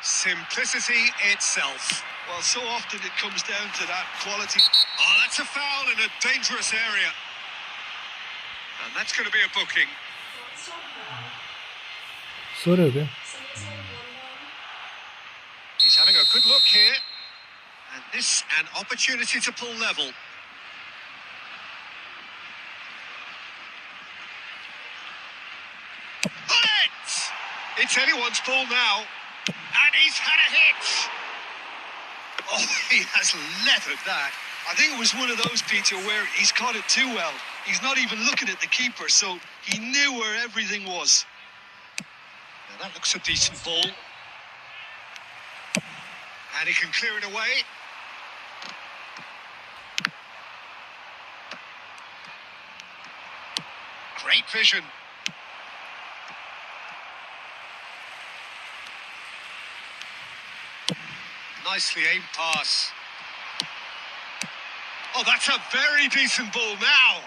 Speaker 5: Simplicity itself.
Speaker 6: Well, so often it comes down to that quality.
Speaker 5: Oh, that's a foul in a dangerous area. And that's going to be a booking.
Speaker 3: सो रहे हो क्या?
Speaker 5: He's having a good look here. And this an opportunity to pull level. Hullet! It's anyone's ball now. And he's had a hit.
Speaker 6: Oh, he has leathered that. I think it was one of those, Peter, where he's caught it too well. He's not even looking at the keeper, so he knew where everything was.
Speaker 5: Now that looks a decent ball. And he can clear it away. Great vision. Nicely aimed pass. Oh, that's a very decent ball now.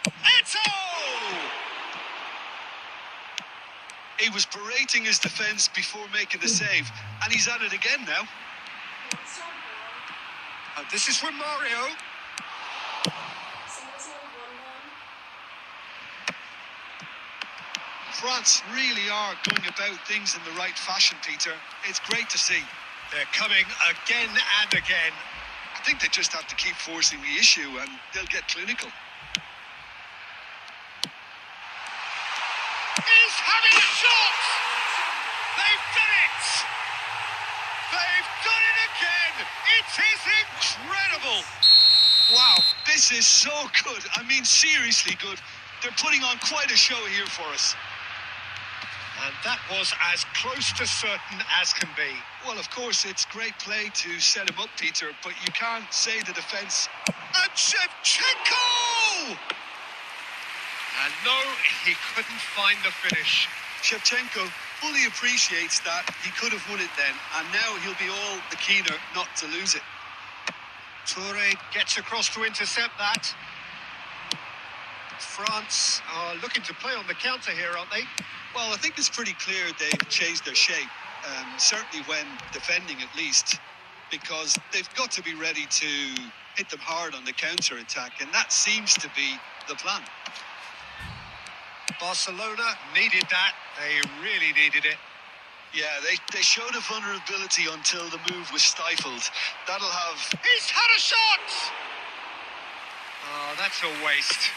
Speaker 5: Eto!
Speaker 6: He was berating his defence before making the save, and he's at it again now.
Speaker 4: One-stop ball.
Speaker 5: This is from Mario.
Speaker 4: Single, single, one, one.
Speaker 6: France really are going about things in the right fashion, Peter. It's great to see.
Speaker 5: They're coming again and again.
Speaker 6: I think they just have to keep forcing the issue and they'll get clinical.
Speaker 5: He's having a shot! They've done it! They've done it again! It is incredible!
Speaker 6: Wow, this is so good. I mean, seriously good. They're putting on quite a show here for us.
Speaker 5: And that was as close to certain as can be.
Speaker 6: Well, of course, it's great play to set him up, Peter, but you can't say the defence.
Speaker 5: And Shevchenko! And no, he couldn't find the finish.
Speaker 6: Shevchenko fully appreciates that he could have won it then, and now he'll be all the keener not to lose it.
Speaker 5: Toure gets across to intercept that. France are looking to play on the counter here, aren't they?
Speaker 6: Well, I think it's pretty clear they've changed their shape, certainly when defending at least, because they've got to be ready to hit them hard on the counter-attack, and that seems to be the plan.
Speaker 5: Barcelona needed that. They really needed it.
Speaker 6: Yeah, they showed a vulnerability until the move was stifled. That'll have...
Speaker 5: He's had a shot! Oh, that's a waste.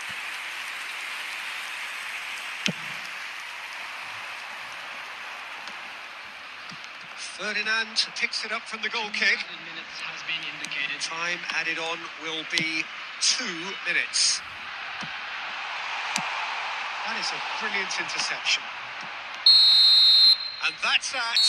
Speaker 5: Ferdinand picks it up from the goal kick.
Speaker 8: Minutes has been indicated.
Speaker 5: Time added on will be 2 minutes. That is a brilliant interception. And that's that.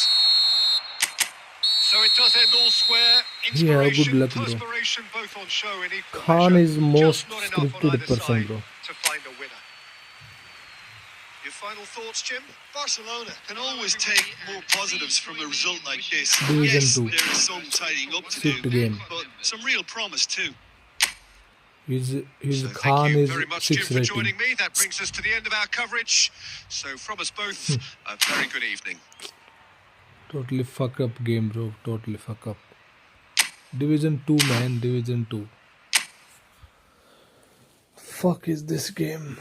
Speaker 5: So it does end all square.
Speaker 3: Yeah, good
Speaker 5: Inspiration,
Speaker 3: luck, bro.
Speaker 5: perspiration, both on show in equal
Speaker 3: Khan
Speaker 5: measure.
Speaker 3: is most
Speaker 5: Just not enough on
Speaker 3: scripted
Speaker 5: either
Speaker 3: person,
Speaker 5: side
Speaker 3: bro.
Speaker 5: to find a winner. Your final thoughts, Jim?
Speaker 6: Barcelona can always take more positives from a result like this.
Speaker 3: Division
Speaker 6: Yes,
Speaker 3: 2.
Speaker 6: there is some tidying up to
Speaker 3: Sit
Speaker 6: do,
Speaker 3: game.
Speaker 6: but some real promise too.
Speaker 3: His
Speaker 5: So
Speaker 3: Khan
Speaker 5: thank you
Speaker 3: is
Speaker 5: very much, Jim,
Speaker 3: 6
Speaker 5: for
Speaker 3: rating.
Speaker 5: joining me. That brings us to the end of our coverage. So from us both, a very good evening.
Speaker 3: Totally fuck up game, bro. Totally fuck up. Division 2, man. Division 2. Fuck is this game?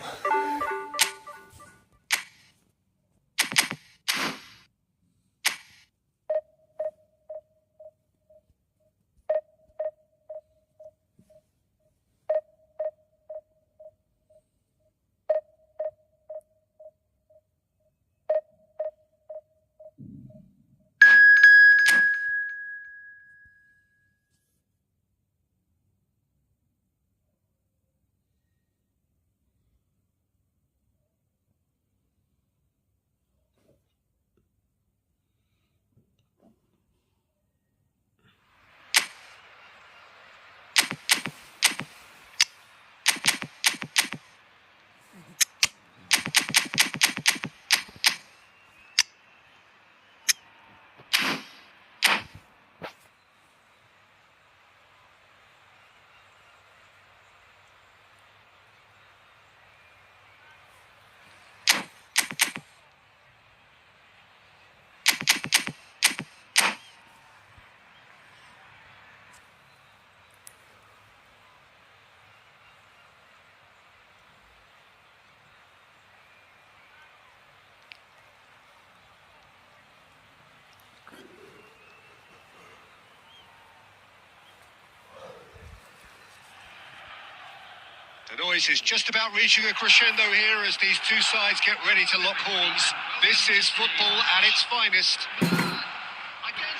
Speaker 5: The noise is just about reaching a crescendo here as these two sides get ready to lock horns. This is football at its finest.
Speaker 8: Against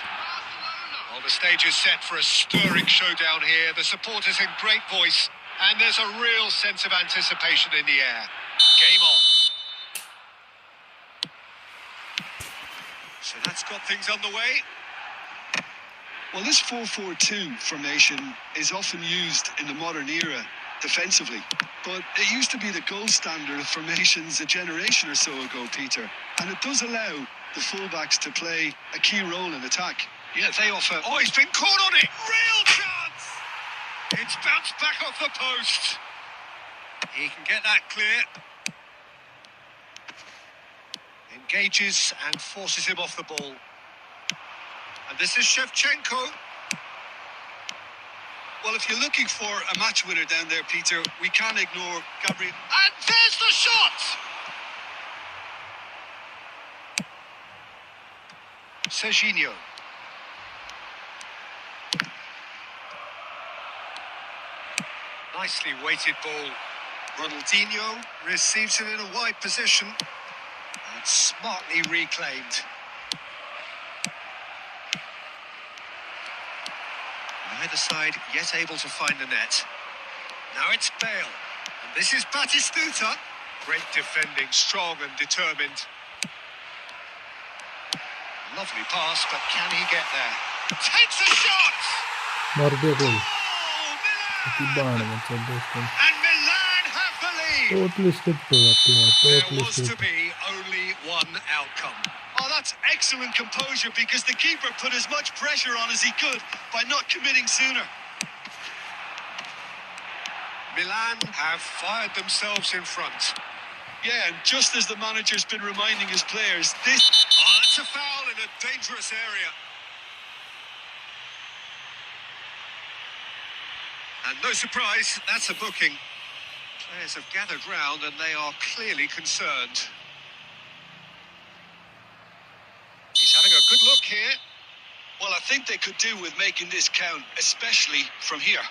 Speaker 8: Barcelona.
Speaker 5: Well, the stage is set for a stirring showdown here. The supporters in great voice, and there's a real sense of anticipation in the air. Game on. So that's got things underway.
Speaker 6: Well, this 4-4-2 formation is often used in the modern era, defensively. But it used to be the gold standard of formations a generation or so ago, Peter. And it does allow the fullbacks to play a key role in attack.
Speaker 5: Yeah, they offer. Oh, he's been caught on it. Real chance. It's bounced back off the post. He can get that clear. Engages and forces him off the ball. And this is Shevchenko.
Speaker 6: Well, if you're looking for a match winner down there, Peter, we can't ignore Gabriel.
Speaker 5: And there's the shot! Serginho. Nicely weighted ball. Ronaldinho receives it in a wide position. And smartly reclaimed. Neither side yet able to find the net. Now it's Bale. And this is Batistuta. Great defending, strong and determined. Lovely pass, but can he get there? Takes a shot!
Speaker 3: मार दिया गोल
Speaker 5: Oh,
Speaker 3: बाण
Speaker 5: Milan!
Speaker 3: में चल दोस्तों
Speaker 5: And Milan have the lead!
Speaker 3: Totally skip हो जाती है
Speaker 5: There
Speaker 3: totally
Speaker 5: was to
Speaker 3: skip
Speaker 5: be only one outcome.
Speaker 6: Oh, that's excellent composure because the keeper put as much pressure on as he could by not committing sooner.
Speaker 5: Milan have fired themselves in front.
Speaker 6: Yeah, and just as the manager's been reminding his players, this...
Speaker 5: Oh, that's a foul in a dangerous area. And no surprise, that's a booking. Players have gathered round and they are clearly concerned. He's having a good look here.
Speaker 6: Well, I think they could do with making this count, especially from here.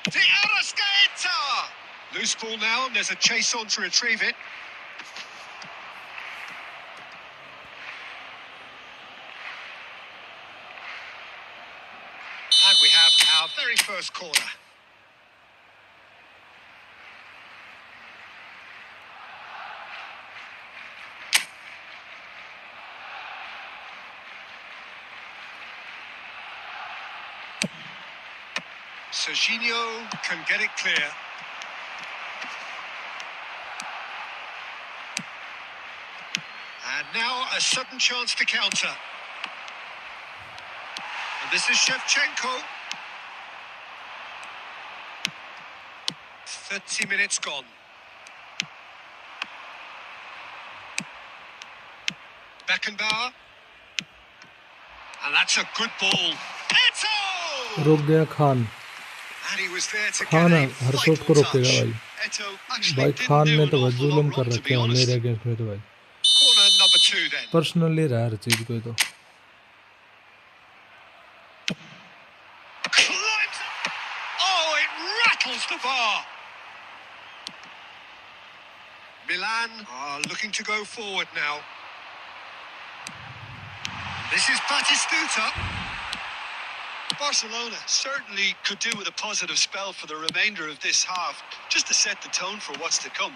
Speaker 5: De Arrascaeta! Loose ball now, and there's a chase on to retrieve it. And we have our very first corner. Serginho can get it clear. And now a sudden chance to counter. And this is Shevchenko. 30 minutes gone. Beckenbauer. And that's a good ball. Eto!
Speaker 3: रुक गया Khan
Speaker 5: And he was there to
Speaker 3: Khan
Speaker 5: get a
Speaker 3: हरसोट को
Speaker 5: vital
Speaker 3: रोकेगा
Speaker 5: touch.
Speaker 3: भाई
Speaker 6: Eto actually
Speaker 3: भाई
Speaker 6: didn't
Speaker 3: Khan
Speaker 6: do
Speaker 3: ने
Speaker 6: an
Speaker 3: तो भाई
Speaker 6: awful
Speaker 3: जुल्म
Speaker 6: lot
Speaker 3: कर
Speaker 6: wrong, to
Speaker 3: रखे
Speaker 6: be
Speaker 3: हैं
Speaker 6: honest.
Speaker 3: मेरे अगेंस्ट में तो भाई
Speaker 5: Corner number 2 then.
Speaker 3: पर्सनल ले रहा है हर चीज को ये तो
Speaker 5: Climbs up. Oh, it rattles the bar. Milan are looking to go forward now. This is Batistuta.
Speaker 6: Barcelona certainly could do with a positive spell for the remainder of this half, just to set the tone for what's to come.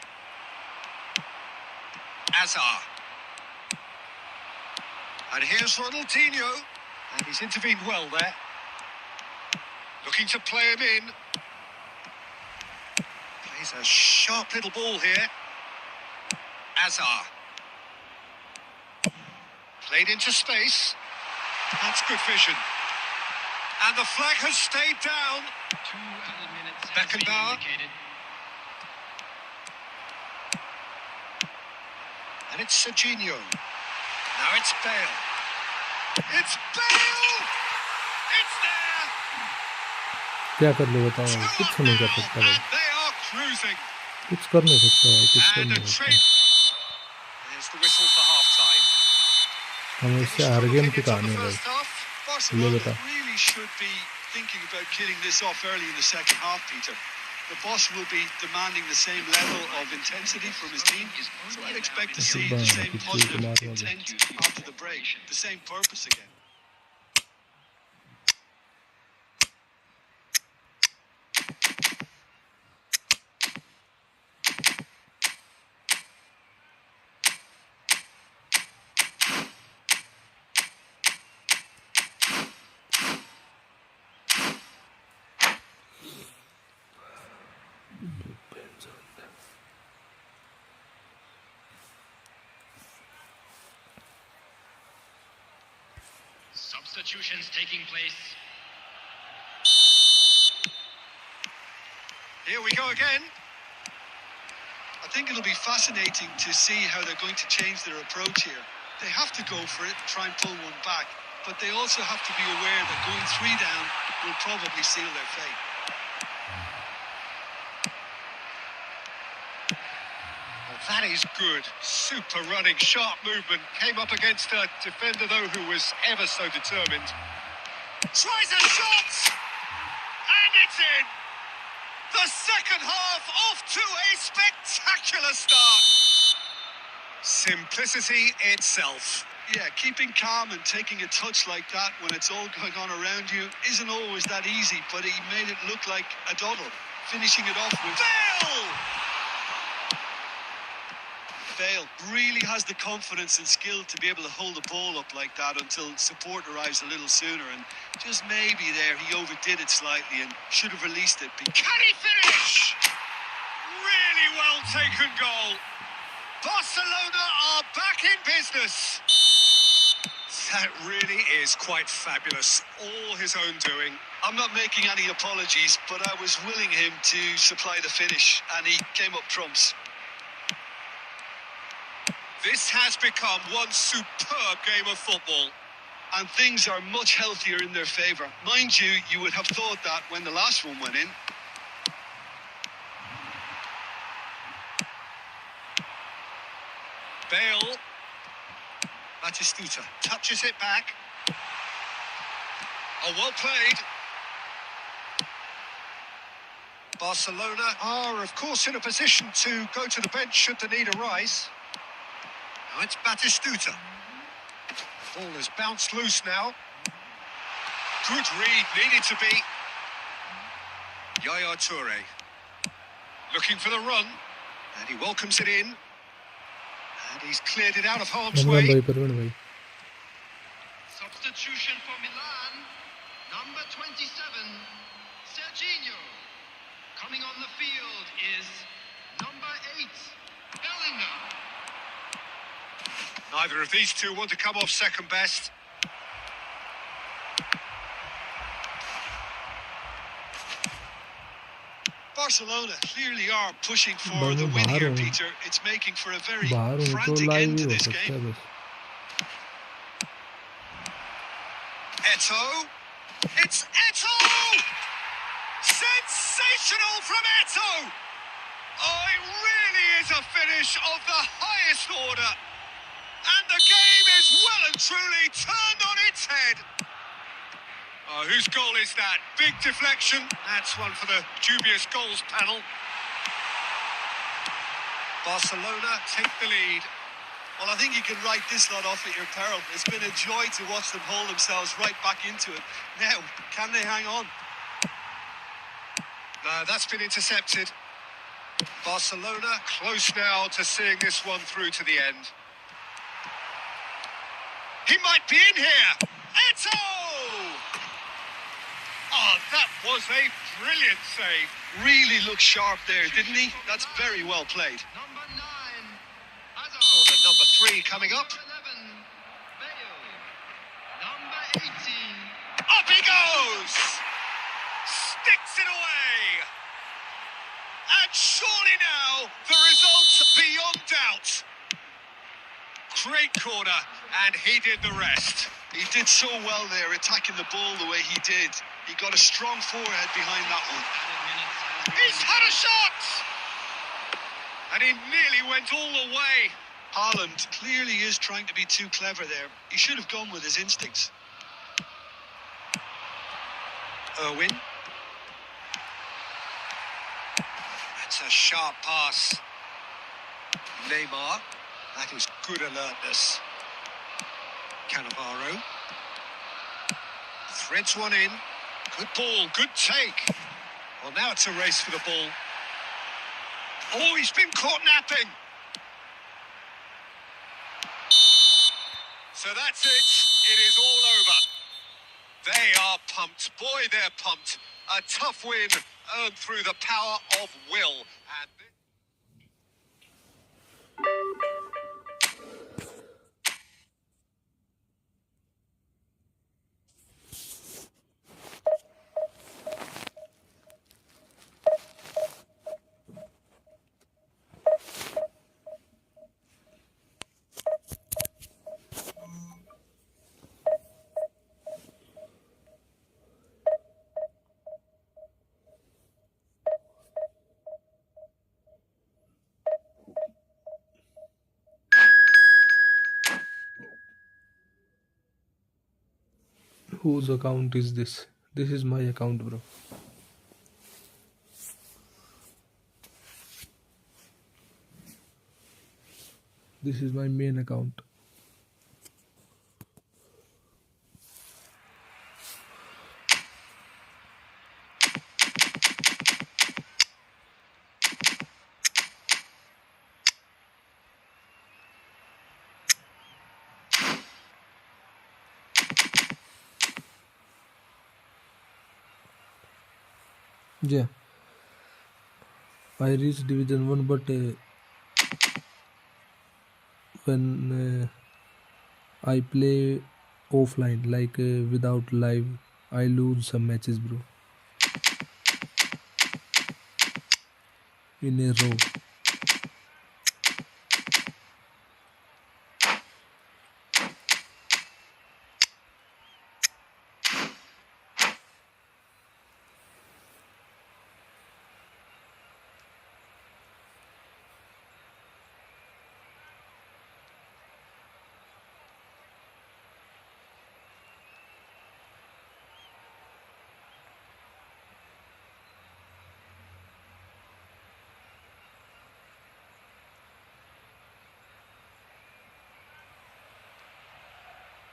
Speaker 5: Azar. And here's Ronaldinho. And he's intervened well there. Looking to play him in. Plays a sharp little ball here. Azar. Played into space. That's good vision. And the flag has stayed down.
Speaker 8: 2 added minutes has been
Speaker 5: Beckenbauer.
Speaker 8: indicated.
Speaker 5: And it's Serginho. Now it's Bale. It's Bale! It's there!
Speaker 3: क्या कर लो बताओ भाई कुछ नहीं कर सकता भाई
Speaker 5: And they are cruising.
Speaker 3: कुछ कर नहीं सकता भाई कुछ कर
Speaker 5: And a
Speaker 3: नहीं सकता
Speaker 5: trade. There's the whistle for half-time.
Speaker 3: हम इससे हार गए की कहानी है भाई
Speaker 5: First half.
Speaker 6: Barcelona
Speaker 3: beta.
Speaker 6: really should be thinking about killing this off early in the second half, Peter. The boss will be demanding the same level of intensity from his team, so I'd expect to see the same positive intent after the break, the same purpose again.
Speaker 8: substitutions taking place.
Speaker 5: Here we go again.
Speaker 6: I think it'll be fascinating to see how they're going to change their approach here. They have to go for it, try and pull one back, but they also have to be aware that going 3 down will probably seal their fate.
Speaker 5: Well, that is good. Super running, sharp movement. Came up against a defender, though, who was ever so determined. Tries a shot! And it's in! The second half off to a spectacular start. Simplicity itself.
Speaker 6: Yeah, keeping calm and taking a touch like that when it's all going on around you isn't always that easy, but he made it look like a doddle, finishing it off with... Bale really has the confidence and skill to be able to hold the ball up like that until support arrives a little sooner, and just maybe there he overdid it slightly and should have released it.
Speaker 5: Can he finish? Really well taken goal. Barcelona are back in business. That really is quite fabulous. All his own doing.
Speaker 6: I'm not making any apologies, but I was willing him to supply the finish, and he came up trumps.
Speaker 5: This has become one superb game of football.
Speaker 6: And things are much healthier in their favour. Mind you, you would have thought that when the last one went in.
Speaker 5: Bale. Batistuta touches it back. Oh, well played. Barcelona are, of course, in a position to go to the bench should the need arise. Now it's Batistuta. Ball has bounced loose now. Good read, needed to be. Yaya Toure. Looking for the run. And he welcomes it in. And he's cleared it out of harm's way.
Speaker 8: Substitution for Milan, number 27, Serginho. Coming on the field is number 8, Bellingham.
Speaker 5: Neither of these two want to come off second best.
Speaker 6: Barcelona clearly are pushing for the win here, Peter. It's making for a very frantic end to this game.
Speaker 5: Eto'o. It's Eto'o! Sensational from Eto'o! Oh, it really is a finish of the highest order. And the game is well and truly turned on its head. Oh, whose goal is that? Big deflection. That's one for the dubious goals panel. Barcelona take the lead.
Speaker 6: Well, I think you can write this lot off at your peril. It's been a joy to watch them hold themselves right back into it. Now, can they hang on?
Speaker 5: No, that's been intercepted. Barcelona close now to seeing this one through to the end. He might be in here. Eto'o! Oh, that was a brilliant save.
Speaker 6: Really looked sharp there, didn't he? That's very well played.
Speaker 8: Number 9, Hazard.
Speaker 5: Corner number 3 coming up.
Speaker 8: Number 11, Bale. Number 18.
Speaker 5: Up he goes! Sticks it away! And surely now, the result's beyond doubt. Great corner, and he did the rest.
Speaker 6: He did so well there, attacking the ball the way he did. He got a strong forehead behind that one.
Speaker 5: He's had a shot! And he nearly went all the way.
Speaker 6: Haaland clearly is trying to be too clever there. He should have gone with his instincts.
Speaker 5: Irwin. That's a sharp pass. Neymar. That is good alertness. Cannavaro. Threads one in. Good ball, good take. Well, now it's a race for the ball. Oh, he's been caught napping. So that's it. It is all over. They are pumped. Boy, they're pumped. A tough win earned through the power of will. And
Speaker 3: Whose account is this? This is my account, bro. This is my main account. Yeah, I reached Division 1, but when I play offline, like without live, I lose some matches, bro, in a row.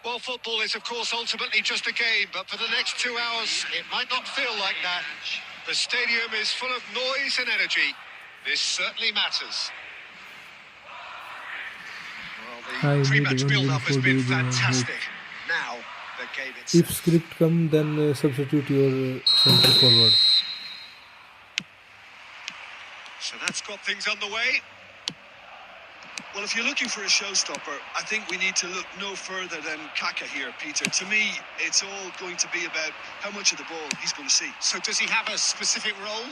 Speaker 5: Well, football is, of course, ultimately just a game, but for the next 2 hours, it might not feel like that. The stadium is full of noise and energy. This certainly matters. Well,
Speaker 3: I
Speaker 5: the
Speaker 3: need
Speaker 5: pre-match
Speaker 3: one win
Speaker 5: build-up has
Speaker 3: for
Speaker 5: been
Speaker 3: Division 1. Hope.
Speaker 5: fantastic. Now, the game
Speaker 3: If
Speaker 5: itself.
Speaker 3: script come, then substitute your center forward.
Speaker 5: So that's got things underway.
Speaker 6: Well, if you're looking for a showstopper, I think we need to look no further than Kaka here, Peter. To me, it's all going to be about how much of the ball he's going to see.
Speaker 5: So does he have a specific role?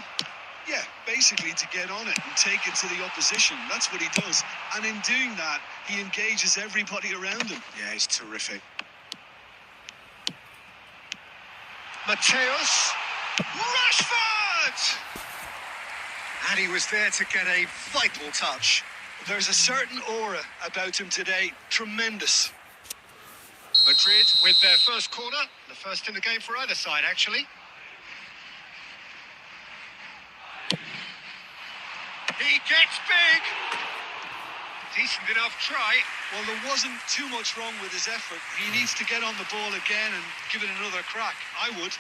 Speaker 6: Yeah, basically to get on it and take it to the opposition. That's what he does. And in doing that, he engages everybody around him.
Speaker 5: Yeah, he's terrific. Mateus Rashford! And he was there to get a vital touch.
Speaker 6: There's a certain aura about him today. Tremendous.
Speaker 5: Madrid with their first corner. The first in the game for either side, actually. He gets big. Decent enough try.
Speaker 6: Well, there wasn't too much wrong with his effort. He needs to get on the ball again and give it another crack. I would.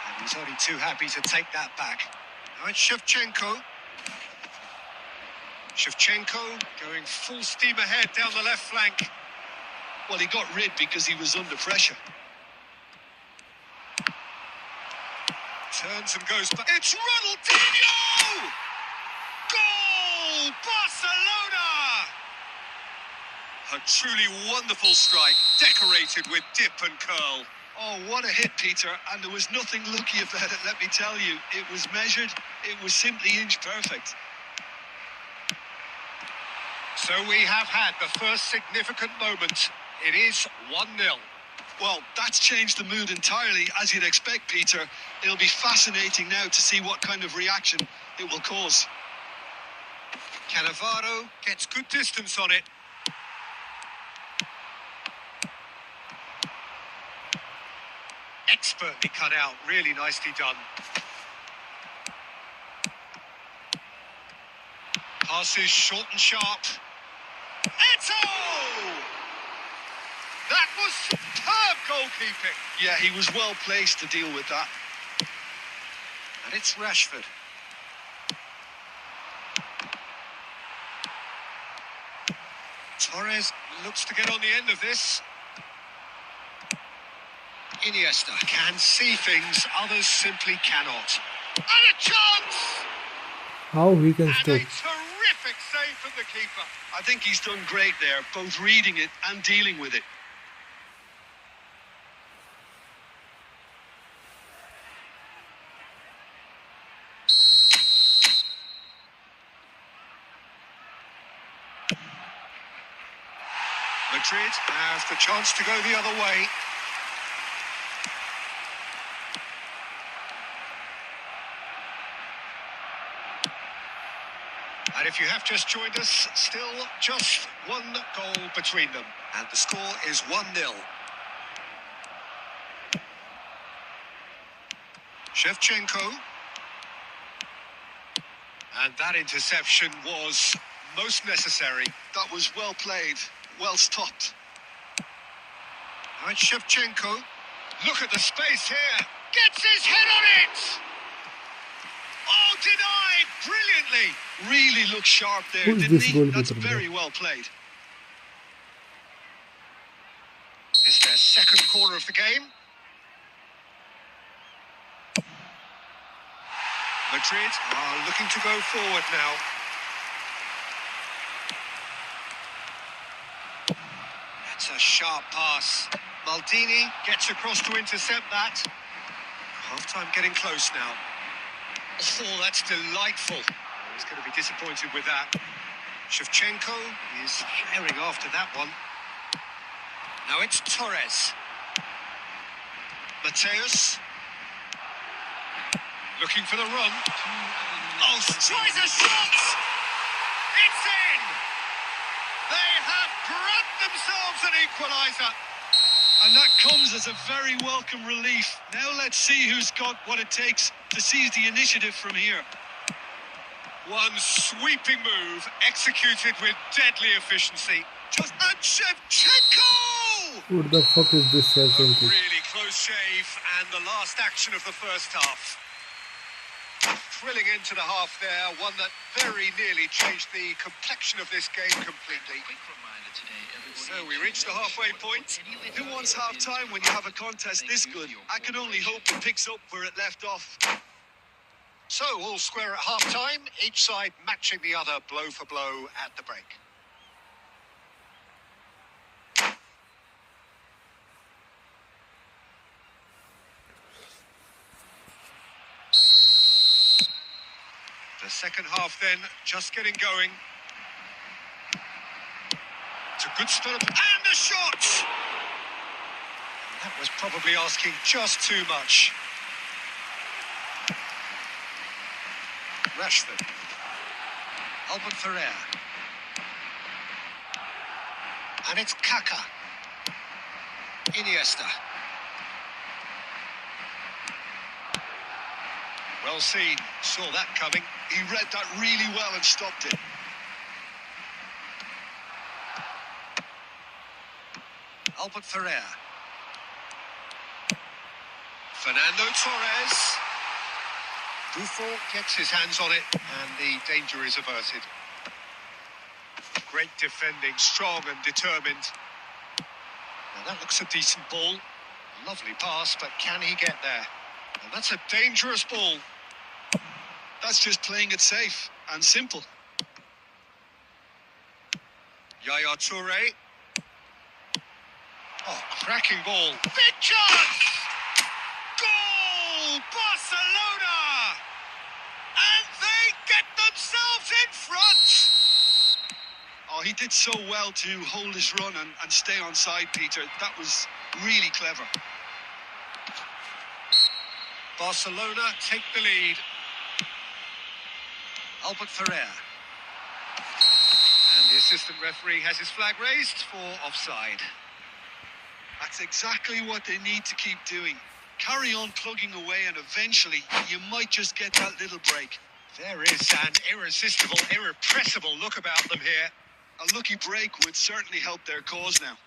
Speaker 5: And he's only too happy to take that back. Now it's Shevchenko. Shevchenko going full steam ahead down the left flank.
Speaker 6: Well, he got rid because he was under pressure.
Speaker 5: Turns and goes back. It's Ronaldinho! Goal! Barcelona! A truly wonderful strike, decorated with dip and curl.
Speaker 6: Oh, what a hit, Peter. And there was nothing lucky about it, let me tell you. It was measured. It was simply inch perfect.
Speaker 5: So we have had the first significant moment. It is 1-0.
Speaker 6: Well, that's changed the mood entirely, as you'd expect, Peter. It'll be fascinating now to see what kind of reaction it will cause.
Speaker 5: Cannavaro gets good distance on it. Expertly cut out, really nicely done. Passes short and sharp. Eto! That was superb goalkeeping.
Speaker 6: Yeah, he was well placed to deal with that.
Speaker 5: And it's Rashford. Torres looks to get on the end of this. Iniesta can see things others simply cannot. And a chance!
Speaker 3: How he can
Speaker 5: And a
Speaker 3: stop?
Speaker 5: terrific save from the keeper.
Speaker 6: I think he's done great there, both reading it and dealing with it.
Speaker 5: Madrid have the chance to go the other way. And if you have just joined us, still just one goal between them. And the score is 1-0. Shevchenko. And that interception was most necessary.
Speaker 6: That was well played, well stopped.
Speaker 5: All right, Shevchenko. Look at the space here. Gets his head on it! Oh, denied brilliantly.
Speaker 6: Really looked sharp there,
Speaker 3: Who is
Speaker 6: didn't
Speaker 3: this
Speaker 6: he?
Speaker 3: goalkeeper,
Speaker 6: That's
Speaker 3: bro?
Speaker 6: very well played.
Speaker 5: It's their second corner of the game. Madrid are looking to go forward now. That's a sharp pass. Maldini gets across to intercept that. Half-time getting close now. Oh, that's delightful. He's going to be disappointed with that. Shevchenko is herring after that one. Now it's Torres. Mateus. Looking for the run. Oh, tries a shot! It's in! They have grabbed themselves an equaliser.
Speaker 6: And that comes as a very welcome relief. Now let's see who's got what it takes to seize the initiative from here.
Speaker 5: One sweeping move, executed with deadly efficiency. And Shevchenko!
Speaker 3: What the fuck is this
Speaker 5: A
Speaker 3: Shevchenko?
Speaker 5: really close shave, and the last action of the first half. Thrilling end to the half there, one that very nearly changed the complexion of this game completely. So we reached the halfway point.
Speaker 6: Who wants half-time when you have a contest this good? I can only hope it picks up where it left off.
Speaker 5: So all square at half-time, each side matching the other blow for blow at the break. The second half then, just getting going. It's a good spell of... And a shot! That was probably asking just too much. Rashford. Albert Ferrer. And it's Kaka. Iniesta. Well seen. Saw that coming.
Speaker 6: He read that really well and stopped it.
Speaker 5: Albert Ferrer. Fernando Torres. Buffon gets his hands on it, and the danger is averted. Great defending, strong and determined. Now that looks a decent ball. Lovely pass, but can he get there? And that's a dangerous ball.
Speaker 6: That's just playing it safe and simple.
Speaker 5: Yaya Toure. Oh, cracking ball. Big chance! Goal! Barcelona! And they get themselves in front!
Speaker 6: Oh, he did so well to hold his run and stay on side, Peter. That was really clever.
Speaker 5: Barcelona take the lead. Albert Ferrer. And the assistant referee has his flag raised for offside.
Speaker 6: That's exactly what they need to keep doing. Carry on plugging away and eventually you might just get that little break.
Speaker 5: There is an irresistible, irrepressible look about them here.
Speaker 6: A lucky break would certainly help their cause now.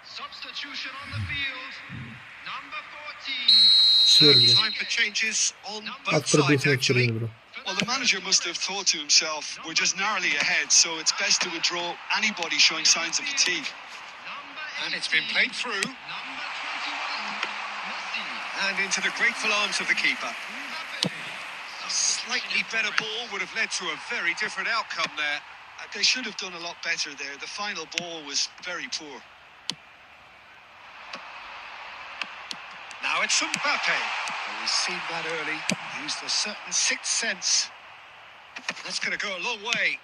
Speaker 8: Substitution on the field. Number 14.
Speaker 5: Time for changes on both
Speaker 3: At
Speaker 5: sides,
Speaker 3: producer
Speaker 5: actually.
Speaker 3: bro.
Speaker 6: Well, the manager must have thought to himself, we're just narrowly ahead, so it's best to withdraw anybody showing signs of fatigue.
Speaker 8: Number
Speaker 5: And it's been played through.
Speaker 8: Number
Speaker 5: And into the grateful arms of the keeper. A slightly better ball would have led to a very different outcome there.
Speaker 6: They should have done a lot better there. The final ball was very poor.
Speaker 5: Now it's Mbappe. We've seen that early. Used a certain sixth sense. That's going to go a long way.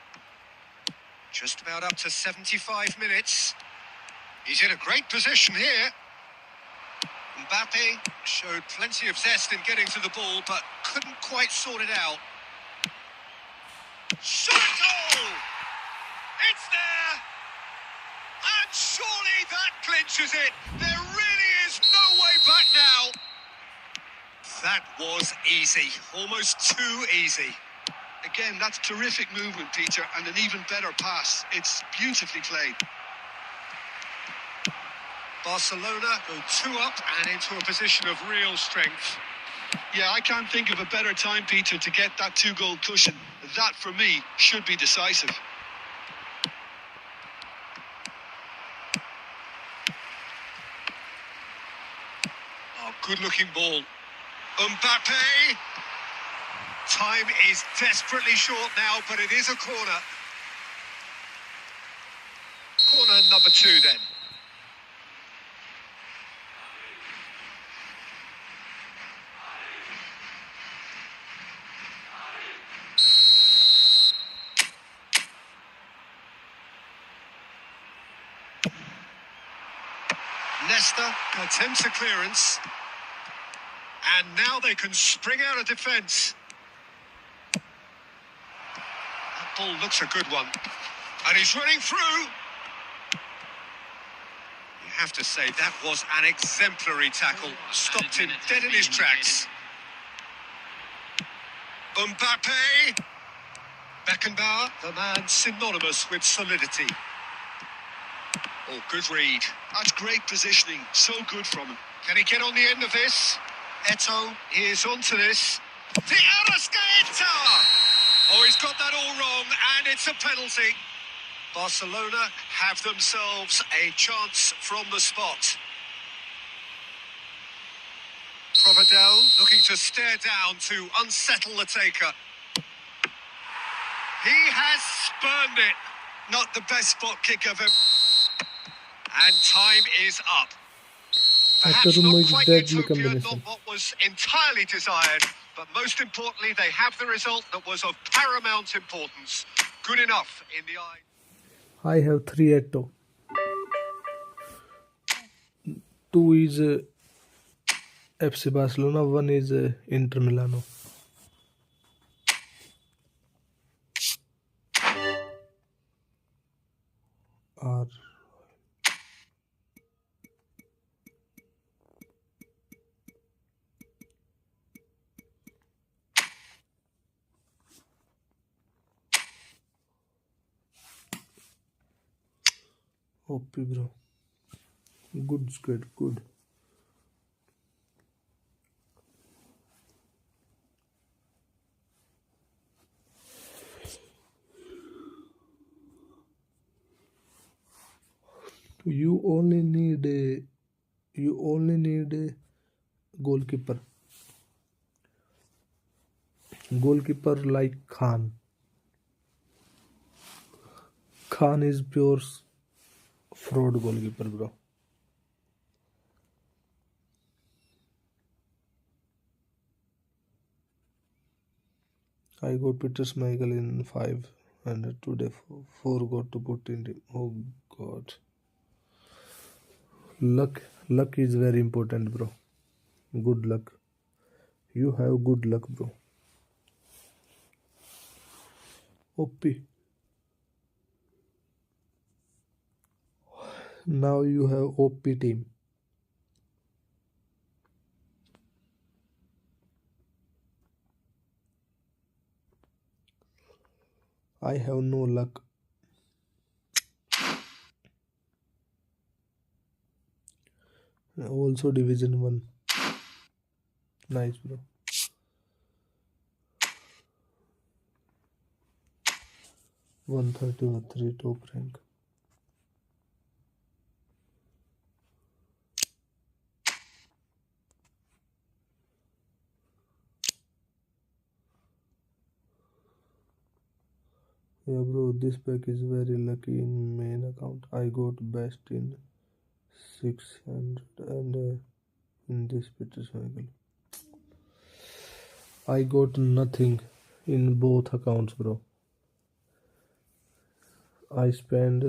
Speaker 5: Just about up to 75 minutes. He's in a great position here. Mbappe showed plenty of zest in getting to the ball, but couldn't quite sort it out. Shot goal! It's there! And surely that clinches it! There really is no way back now! That was easy, almost too easy.
Speaker 6: Again, that's terrific movement, Peter, and an even better pass. It's beautifully played.
Speaker 5: Barcelona go 2 up and into a position of real strength.
Speaker 6: Yeah, I can't think of a better time, Peter, to get that 2-goal cushion. That, for me, should be decisive.
Speaker 5: Oh, good-looking ball. Mbappe! Time is desperately short now, but it is a corner. Corner number 2, then. Leicester attempts a clearance. And now they can spring out of defence. That ball looks a good one. And he's running through. You have to say that was an exemplary tackle. Stopped him dead in his tracks. Mbappe. Beckenbauer, the man synonymous with solidity. Oh, good read.
Speaker 6: That's great positioning. So good from him.
Speaker 5: Can he get on the end of this? Eto'o is onto this. The Arrascaeta! Oh, he's got that all wrong, and it's a penalty. Barcelona have themselves a chance from the spot. Provedel looking to stare down to unsettle the taker. He has spurned it.
Speaker 6: Not the best spot kick I've ever...
Speaker 5: And time is up.
Speaker 3: After
Speaker 5: Perhaps
Speaker 3: the
Speaker 5: not
Speaker 3: most
Speaker 5: quite
Speaker 3: deadly
Speaker 5: utopia,
Speaker 3: combination.
Speaker 5: not what was entirely desired, but most importantly, they have the result that was of paramount importance. Good enough in the eye.
Speaker 3: I have 3 Eto. 2 is FC Barcelona, 1 is Inter Milano. R. OP bro. Good squad, good. You only need a goalkeeper. Goalkeeper like Khan. Khan is pure fraud goalkeeper, bro. I got Peter Schmeichel in 5 and today 4 got to put in him. Oh God. Luck is very important, bro. Good luck. You have good luck, bro. OP. Now you have OP team. I have no luck. Also Division 1. Nice, bro. 133 top rank. Yeah, bro, this pack is very lucky in main account. I got best in 600 and in this Peter cycle. I got nothing in both accounts, bro. I spend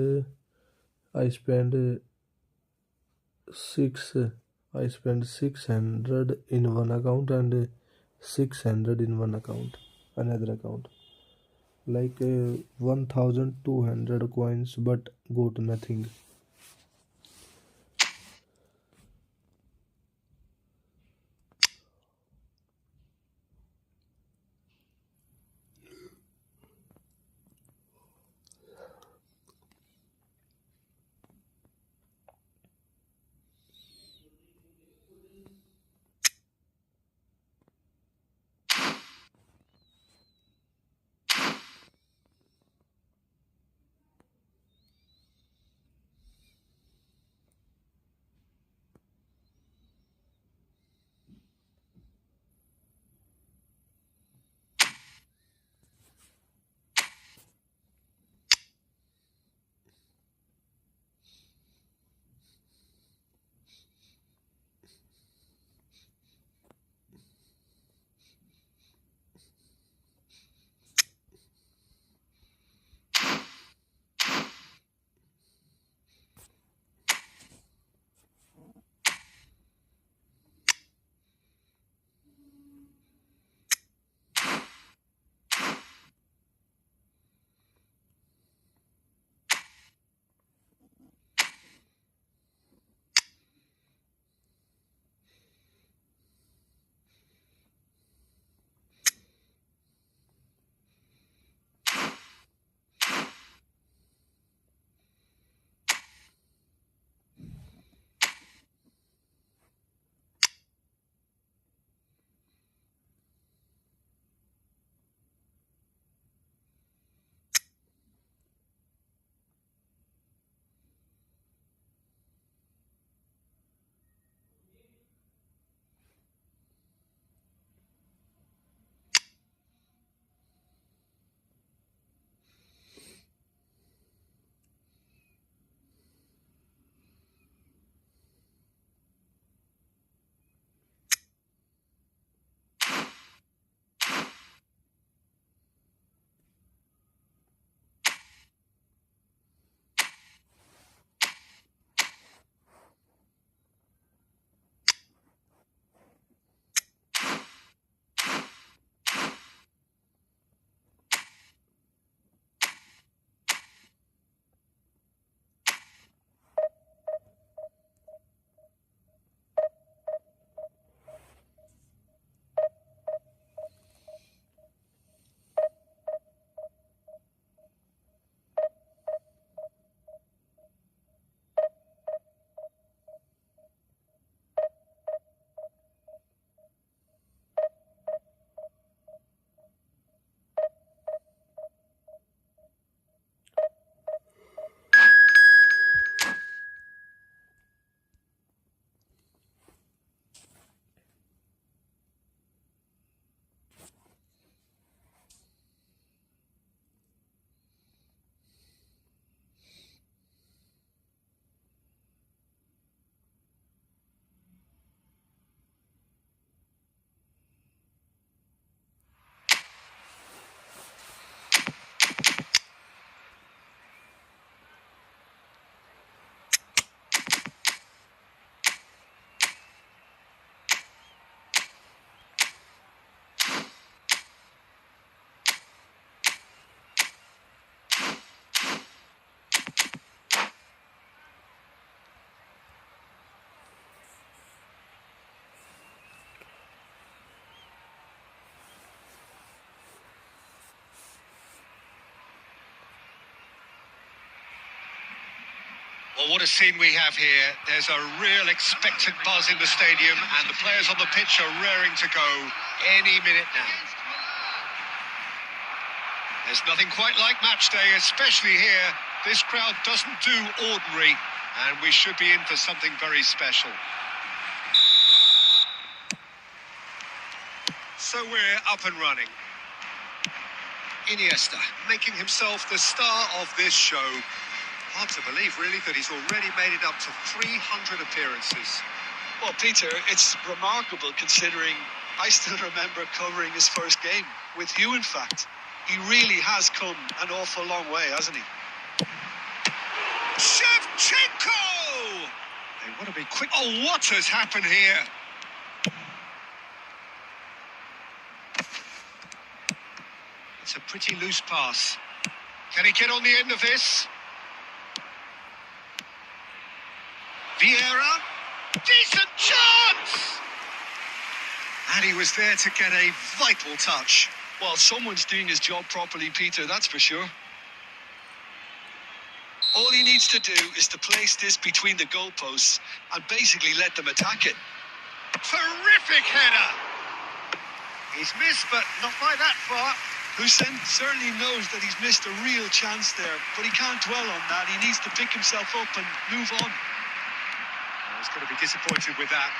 Speaker 3: six. I spend 600 in one account and 600 in one account, another account. Like 1,200 coins, but got nothing.
Speaker 5: Well, what a scene we have here. There's a real expectant buzz in the stadium, and the players on the pitch are raring to go any minute now. There's nothing quite like match day, especially here. This crowd doesn't do ordinary, and we should be in for something very special. So we're up and running. Iniesta making himself the star of this show. Hard to believe, really, that he's already made it up to 300 appearances.
Speaker 6: Well, Peter, it's remarkable considering I still remember covering his first game, with you in fact. He really has come an awful long way, hasn't he?
Speaker 5: Shevchenko! They want to be quick. Oh, what has happened here? It's a pretty loose pass. Can he get on the end of this? Vieira, decent chance! And he was there to get a vital touch.
Speaker 6: Well, someone's doing his job properly, Peter, that's for sure. All he needs to do is to place this between the goalposts and basically let them attack it.
Speaker 5: Terrific header! He's missed, but not by that far.
Speaker 6: Hussein certainly knows that he's missed a real chance there, but he can't dwell on that. He needs to pick himself up and move on.
Speaker 5: He's going to be disappointed with that.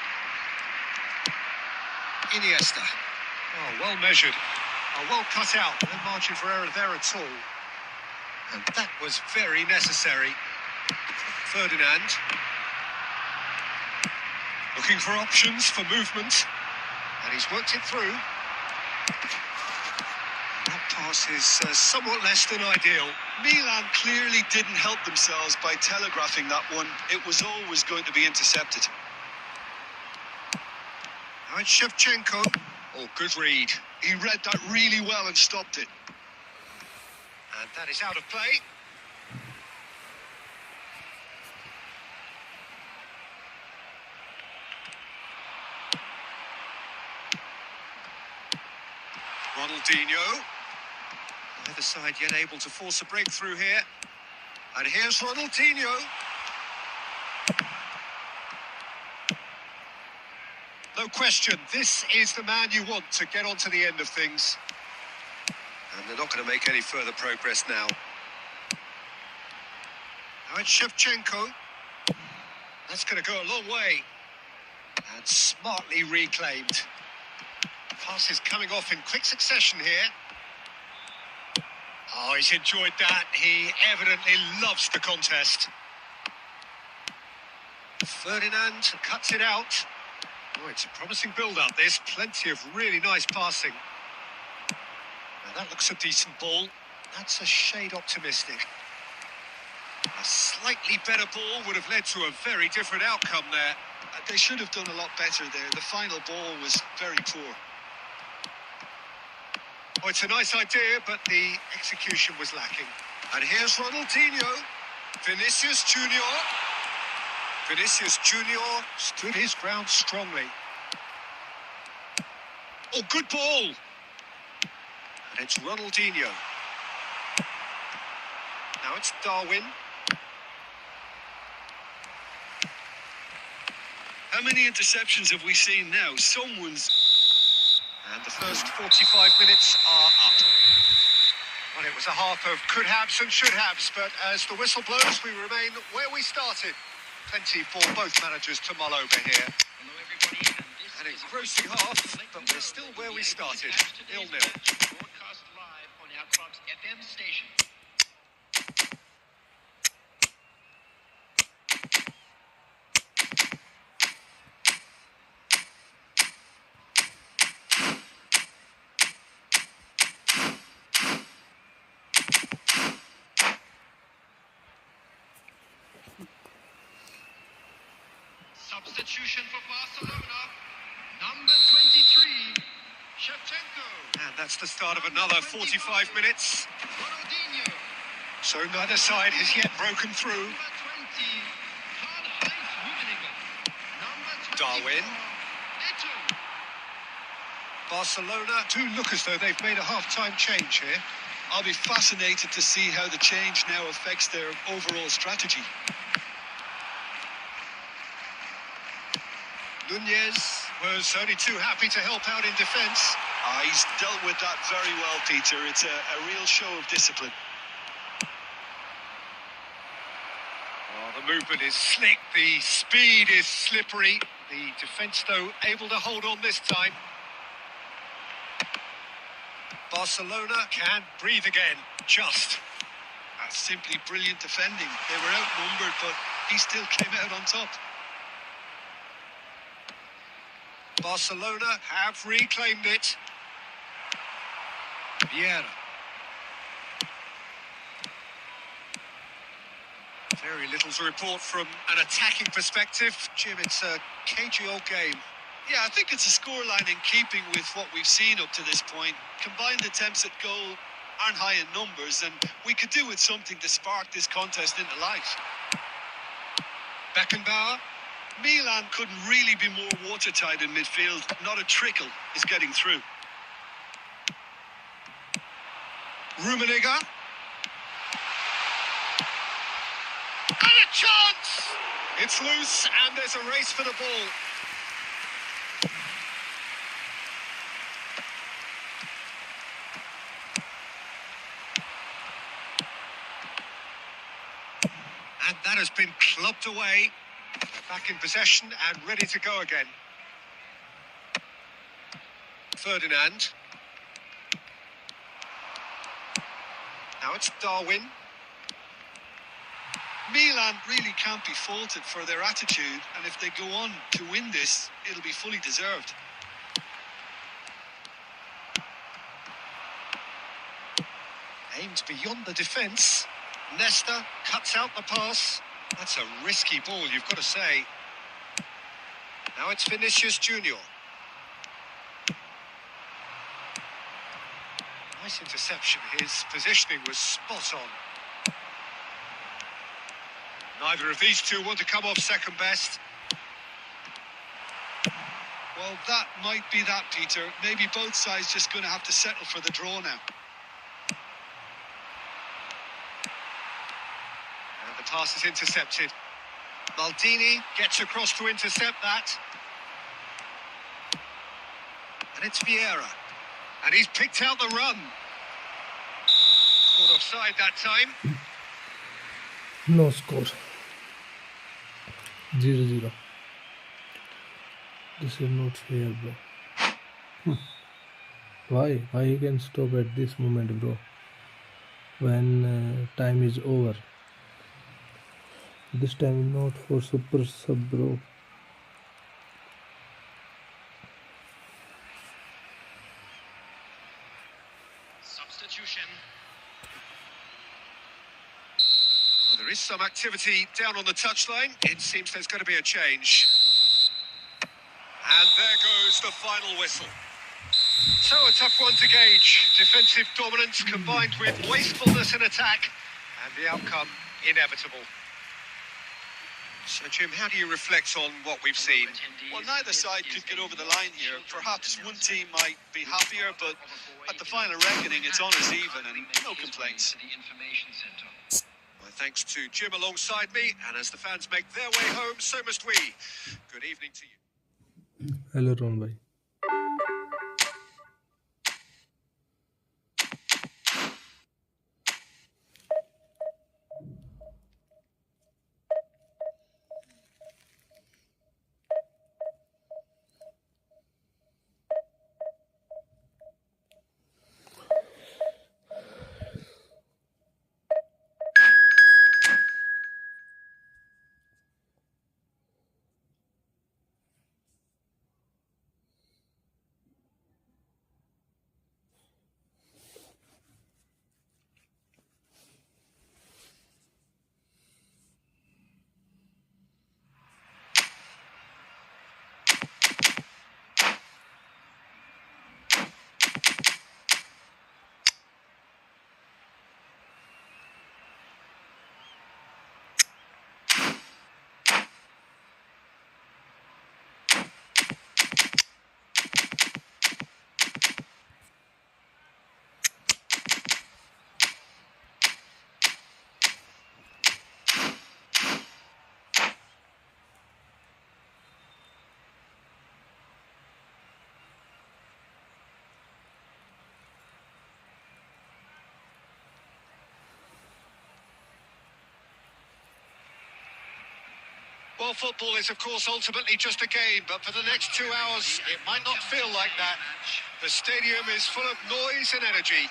Speaker 5: Iniesta. Oh, well measured. Oh, well cut out. No margin for error there at all. And that was very necessary. Ferdinand. Looking for options for movement. And he's worked it through. That pass is somewhat less than ideal.
Speaker 6: Milan clearly didn't help themselves by telegraphing that one. It was always going to be intercepted.
Speaker 5: Now it's Shevchenko. Oh, good read.
Speaker 6: He read that really well and stopped it.
Speaker 5: And that is out of play. Ronaldinho. Neither side yet able to force a breakthrough here. And here's Ronaldinho. No question, this is the man you want to get onto the end of things. And they're not going to make any further progress now. Now it's Shevchenko. That's going to go a long way. And smartly reclaimed. Pass is coming off in quick succession here. Oh, he's enjoyed that. He evidently loves the contest. Ferdinand cuts it out. Oh, it's a promising build-up, this. Plenty of really nice passing. Now that looks a decent ball. That's a shade optimistic. A slightly better ball would have led to a very different outcome there.
Speaker 6: They should have done a lot better there. The final ball was very poor.
Speaker 5: Oh, it's a nice idea, but the execution was lacking. And here's Ronaldinho. Vinicius Junior. Vinicius Junior stood his ground strongly. Oh, good ball. And it's Ronaldinho. Now it's Darwin.
Speaker 6: How many interceptions have we seen now? Someone's...
Speaker 5: And the first 45 minutes are up. Well, it was a half of could-haves and should-haves, but as the whistle blows, we remain where we started. Plenty for both managers to mull over here.
Speaker 8: Hello, everybody, and this
Speaker 5: An
Speaker 8: is
Speaker 5: engrossing half, but we're still where we started. 0-0.
Speaker 8: Broadcast live on our club's FM station. Substitution for Barcelona, number 23, Shevchenko.
Speaker 5: And that's the start of another 45 minutes.
Speaker 8: Ronaldinho.
Speaker 5: So neither side has yet broken through.
Speaker 8: Number 20, Karl-Heinz Rummenigge. Number 24,
Speaker 5: Darwin.
Speaker 8: Eto'o.
Speaker 5: Barcelona do look as though they've made a half-time change here.
Speaker 6: I'll be fascinated to see how the change now affects their overall strategy.
Speaker 5: Nunez was only too happy to help out in defence.
Speaker 6: He's dealt with that very well, Peter. It's a real show of discipline.
Speaker 5: Oh, the movement is slick, the speed is slippery. The defence, though, able to hold on this time. Barcelona can breathe again. Just.
Speaker 6: That's simply brilliant defending. They were outnumbered, but he still came out on top.
Speaker 5: Barcelona have reclaimed it. Vieira. Very little to report from an attacking perspective. Jim, it's a cagey old game.
Speaker 6: Yeah, I think it's a scoreline in keeping with what we've seen up to this point. Combined attempts at goal aren't high in numbers, and we could do with something to spark this contest into life.
Speaker 5: Beckenbauer.
Speaker 6: Milan couldn't really be more watertight in midfield. Not a trickle is getting through.
Speaker 5: Rummenigge. And a chance! It's loose and there's a race for the ball. And that has been clubbed away. Back in possession and ready to go again. Ferdinand. Now it's Darwin.
Speaker 6: Milan really can't be faulted for their attitude, and if they go on to win this, it'll be fully deserved.
Speaker 5: Aimed beyond the defence. Nesta cuts out the pass. That's a risky ball, you've got to say. Now it's Vinicius Junior. Nice interception. His positioning was spot on. Neither of these two want to come off second best.
Speaker 6: Well, that might be that, Peter. Maybe both sides just going to have to settle for the draw now.
Speaker 5: And the pass is intercepted. Maldini gets across to intercept that. And it's Vieira. And he's picked out the run. Caught offside that time.
Speaker 3: No score. 0-0. This is not fair, bro. Why? Why you can stop at this moment, bro? When time is over. This time not for super sub, bro.
Speaker 8: Substitution.
Speaker 5: Well, there is some activity down on the touchline. It seems there's going to be a change. And there goes the final whistle. So a tough one to gauge. Defensive dominance combined with wastefulness in attack. And the outcome inevitable. So, Jim, how do you reflect on what we've seen?
Speaker 6: Well, neither side could get over the line here. Perhaps one team might be happier, but at the final reckoning, it's on as even and no complaints.
Speaker 5: My thanks to Jim alongside me, and as the fans make their way home, so must we. Good evening to you.
Speaker 3: Hello, Ron bhai.
Speaker 5: Well, football is, of course, ultimately just a game, but for the next 2 hours, it might not feel like that. The stadium is full of noise and energy.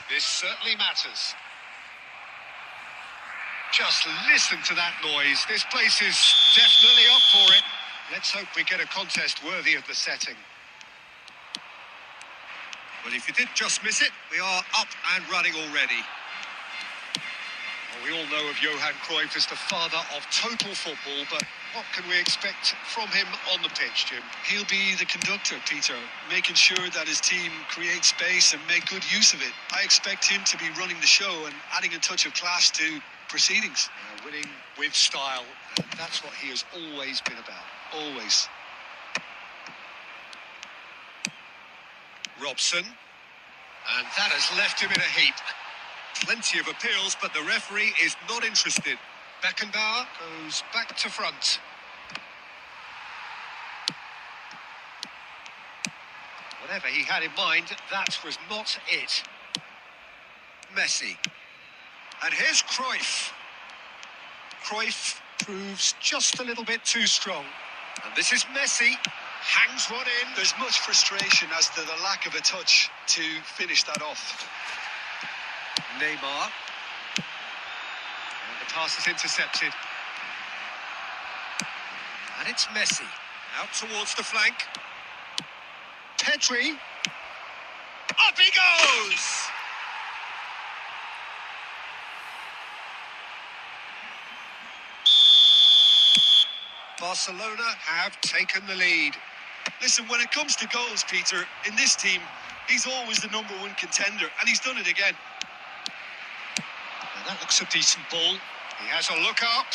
Speaker 5: This certainly matters. Just listen to that noise. This place is definitely up for it. Let's hope we get a contest worthy of the setting. Well, if you did just miss it, we are up and running already. Well, we all know of Johan Cruyff as the father of total football, but what can we expect from him on the pitch, Jim?
Speaker 6: He'll be the conductor, Peter, making sure that his team creates space and make good use of it. I expect him to be running the show and adding a touch of class to proceedings.
Speaker 5: Winning with style, and that's what he has always been about.
Speaker 6: Always.
Speaker 5: Robson, and that has left him in a heap. Plenty of appeals, but the referee is not interested. Beckenbauer goes back to front. Whatever he had in mind, that was not it. Messi. And here's Cruyff. Cruyff proves just a little bit too strong. And this is Messi. Hangs one in.
Speaker 6: There's much frustration as to the lack of a touch to finish that off.
Speaker 5: Neymar. And the pass is intercepted. And it's Messi. Out towards the flank. Pedri. Up he goes! Barcelona have taken the lead.
Speaker 6: Listen, when it comes to goals, Peter, in this team, he's always the number one contender, and he's done it again.
Speaker 5: Now that looks a decent ball. He has a look up.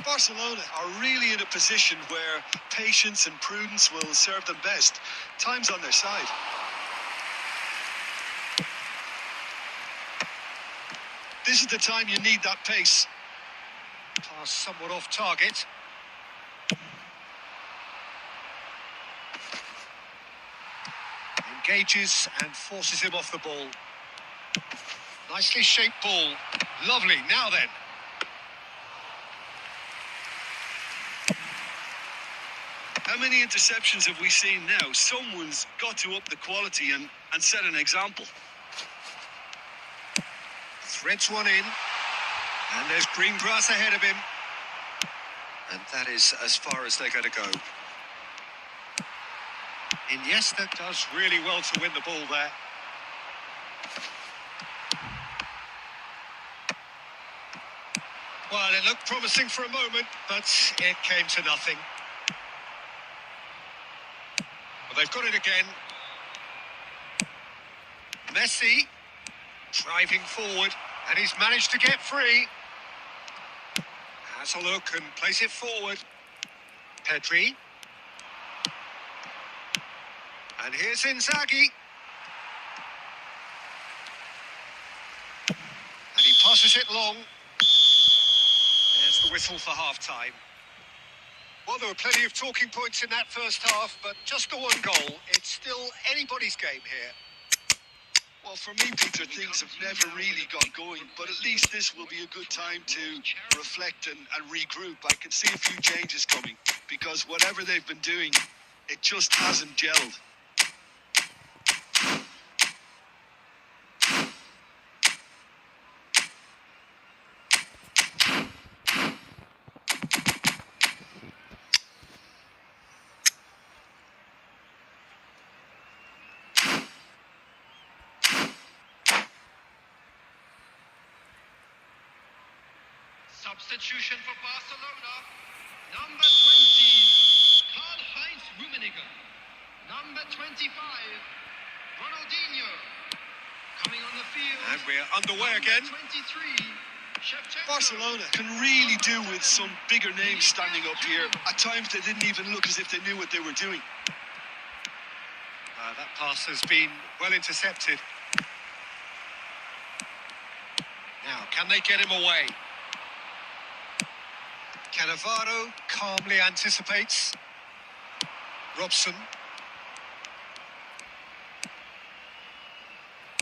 Speaker 6: Barcelona are really in a position where patience and prudence will serve them best. Time's on their side. This is the time you need that pace.
Speaker 5: Pass somewhat off target. Engages and forces him off the ball. Nicely shaped ball. Lovely. Now then.
Speaker 6: How many interceptions have we seen now? Someone's got to up the quality and set an example.
Speaker 5: Threads one in. And there's green grass ahead of him. And that is as far as they're going to go. Iniesta does really well to win the ball there. Well, it looked promising for a moment, but it came to nothing. Well, they've got it again. Messi driving forward, and he's managed to get free. Has a look and plays it forward. Pedri. And here's Inzaghi. And he passes it long. There's the whistle for half-time. Well, there were plenty of talking points in that first half, but just the one goal. It's still anybody's game here.
Speaker 6: Well, for me, Peter, things have never really got going, but at least this will be a good time to reflect and regroup. I can see a few changes coming, because whatever they've been doing, it just hasn't gelled.
Speaker 8: Substitution for Barcelona. Number 20, Karl-Heinz Rummenigge. Number 25, Ronaldinho. Coming on the field.
Speaker 5: And we're underway again.
Speaker 8: 23, Shevchenko.
Speaker 6: Barcelona can really do with some bigger names standing up here. At times they didn't even look as if they knew what they were doing.
Speaker 5: That pass has been well intercepted. Now, can they get him away? Cannavaro calmly anticipates. Robson.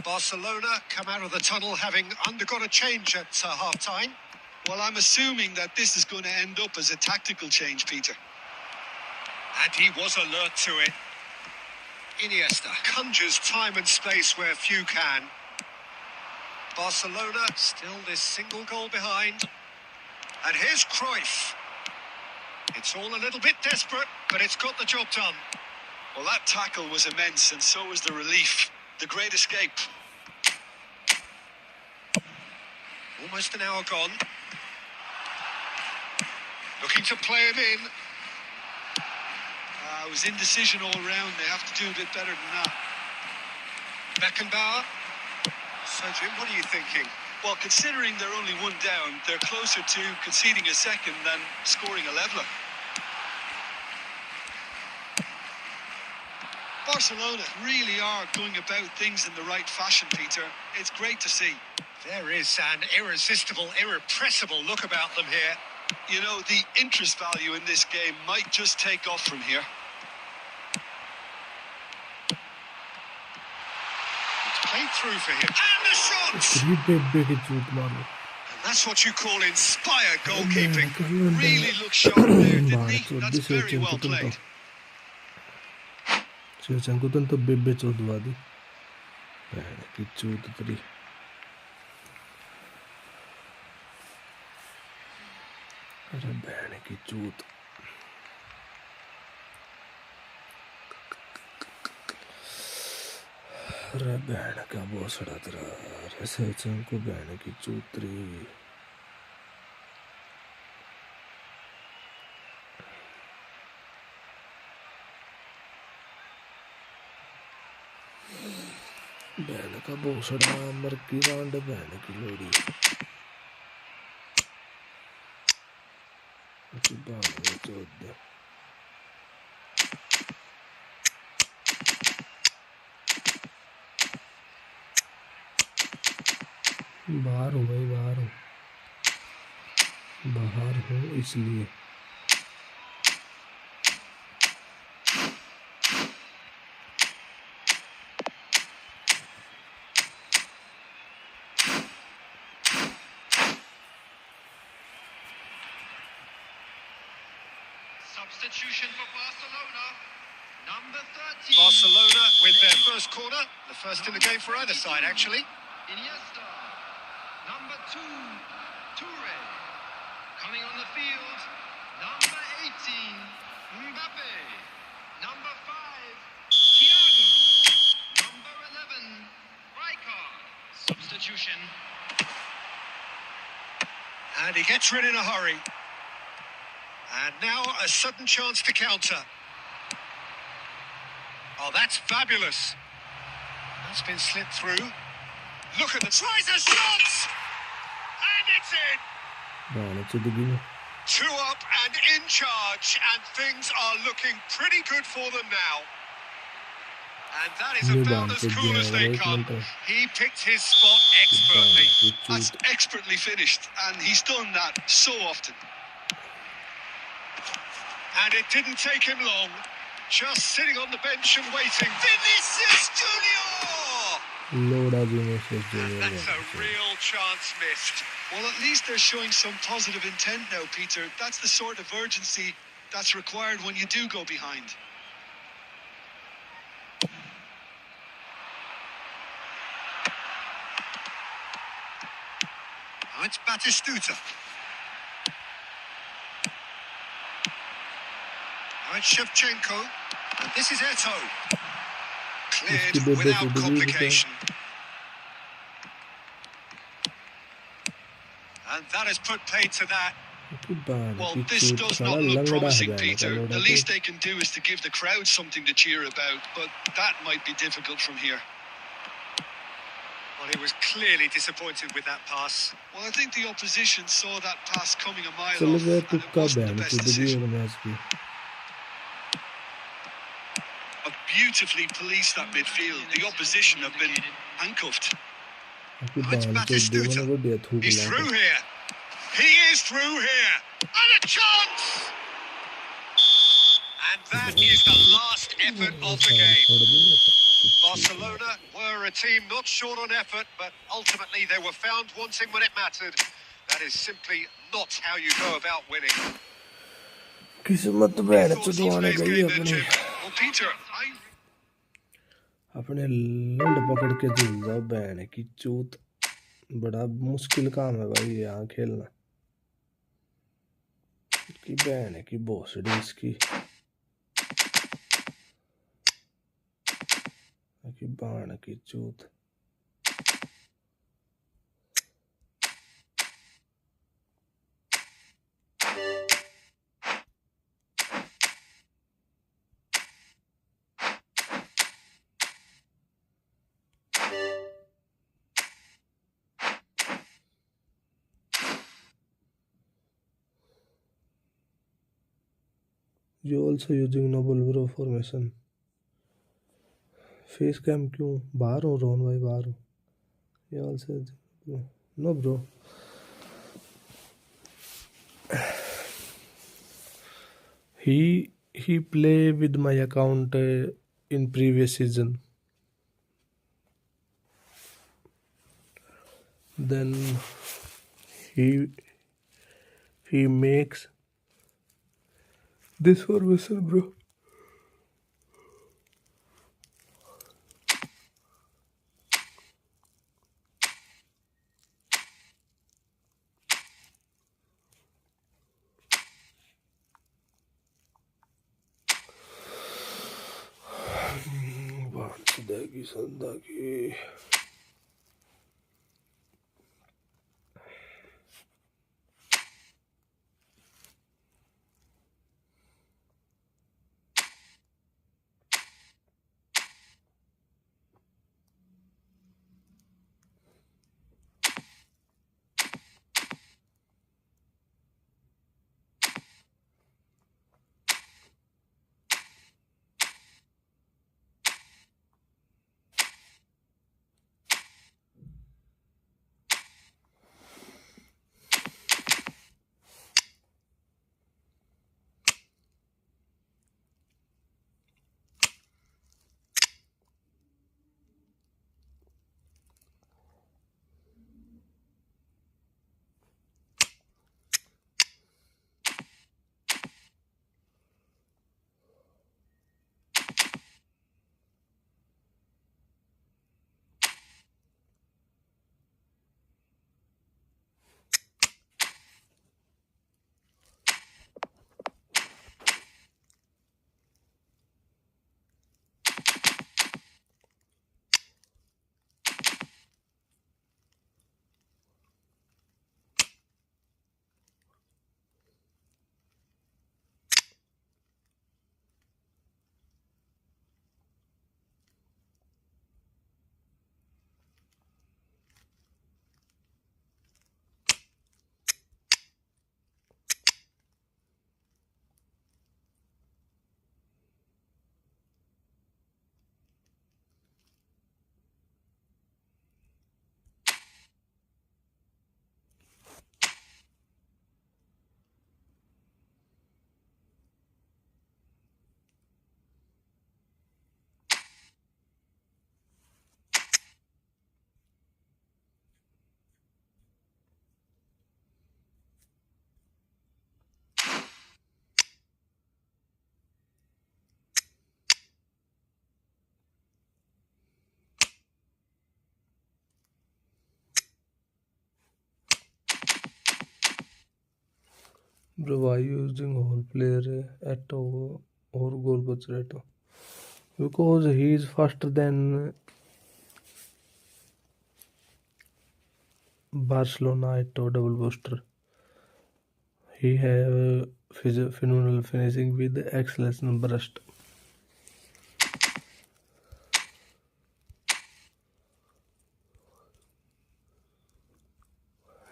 Speaker 5: Barcelona come out of the tunnel having undergone a change at half-time.
Speaker 6: Well, I'm assuming that this is going to end up as a tactical change, Peter.
Speaker 5: And he was alert to it. Iniesta conjures time and space where few can. Barcelona still this single goal behind. And here's Cruyff. It's all a little bit desperate, but it's got the job done.
Speaker 6: Well, that tackle was immense, and so was the relief. The great escape.
Speaker 5: Almost an hour gone. Looking to play him in.
Speaker 6: It was indecision all round. They have to do a bit better than that.
Speaker 5: Beckenbauer. So, Jim, what are you thinking?
Speaker 6: Well, considering they're only one down, they're closer to conceding a second than scoring a leveller. Barcelona really are going about things in the right fashion, Peter. It's great to see.
Speaker 5: There is an irresistible, irrepressible look about them here.
Speaker 6: You know, the interest value in this game might just take off from here.
Speaker 5: It's played through for him. And the shot! And that's what you call inspired goalkeeping.
Speaker 6: Really looked sharp there, didn't he? That's very well played.
Speaker 3: तो बेबे चौथ वादी की चौथ तरी अरे बहन की चौथ अरे बहन का बहुत सड़ा तेरा ऐसे को बहन की चौतरी बहन का भोसड़ा मर की रांड बहन की लोड़ी बाहर हूँ भाई बाहर हूँ इसलिए
Speaker 8: Substitution for Barcelona, number 13.
Speaker 5: Barcelona with their first corner, the first in the game for either side, actually.
Speaker 8: Iniesta, number 2, Toure. Coming on the field, number 18, Mbappe. Number 5, Thiago. Number 11, Rijkaard. Substitution.
Speaker 5: And he gets rid in a hurry. And now a sudden chance to counter. Oh, that's fabulous. That's been slipped through. Look at the tries a shot! And it's in. 2 up and in charge, and things are looking pretty good for them now. And that is about as cool as they come. He picked his spot expertly.
Speaker 6: That's expertly finished, and he's done that so often.
Speaker 5: And it didn't take him long. Just sitting on the bench and waiting. Vinicius Junior! That's a real chance missed.
Speaker 6: Well, at least they're showing some positive intent now, Peter. That's the sort of urgency that's required when you do go behind.
Speaker 5: Oh, it's Batistuta. Oh, it's Shevchenko. And this is Eto'o. Cleared without complication. And that has put paid to that.
Speaker 6: Well, this does not look promising, Peter. The least they can do is to give the crowd something to cheer about, but that might be difficult from here.
Speaker 5: Well, he was clearly disappointed with that pass.
Speaker 6: Well, I think the opposition saw that pass coming a mile off, and it wasn't the best decision. Beautifully policed that midfield. The opposition have been handcuffed.
Speaker 5: Oh, it's Batistuta. He's through here. He is through here. And a chance! And that is the last effort of the game. Barcelona were a team not short on effort, but ultimately they were found wanting when it mattered. That is simply not how you go about winning.
Speaker 3: किस्मत बहन चुदवाने
Speaker 5: Today's
Speaker 3: गई
Speaker 5: game then,
Speaker 3: अपनी
Speaker 5: Jim. Well, Peter,
Speaker 3: अपने लंड पकड़ के झूल जाओ बहन की चूत बड़ा मुश्किल काम है भाई यहाँ खेलना की बहन की भोसड़ी इसकी की बाण की चूत You also using noble bro formation. Face cam क्यों बाहर हूँ रोहन भाई बाहर हूँ. You also no bro. He play with my account in previous season. Then he makes this formation bro. Sandagi. Bro, why you using whole player at or goal butch rate? Because he is faster than Barcelona at double booster. He have phenomenal finishing with excellent burst.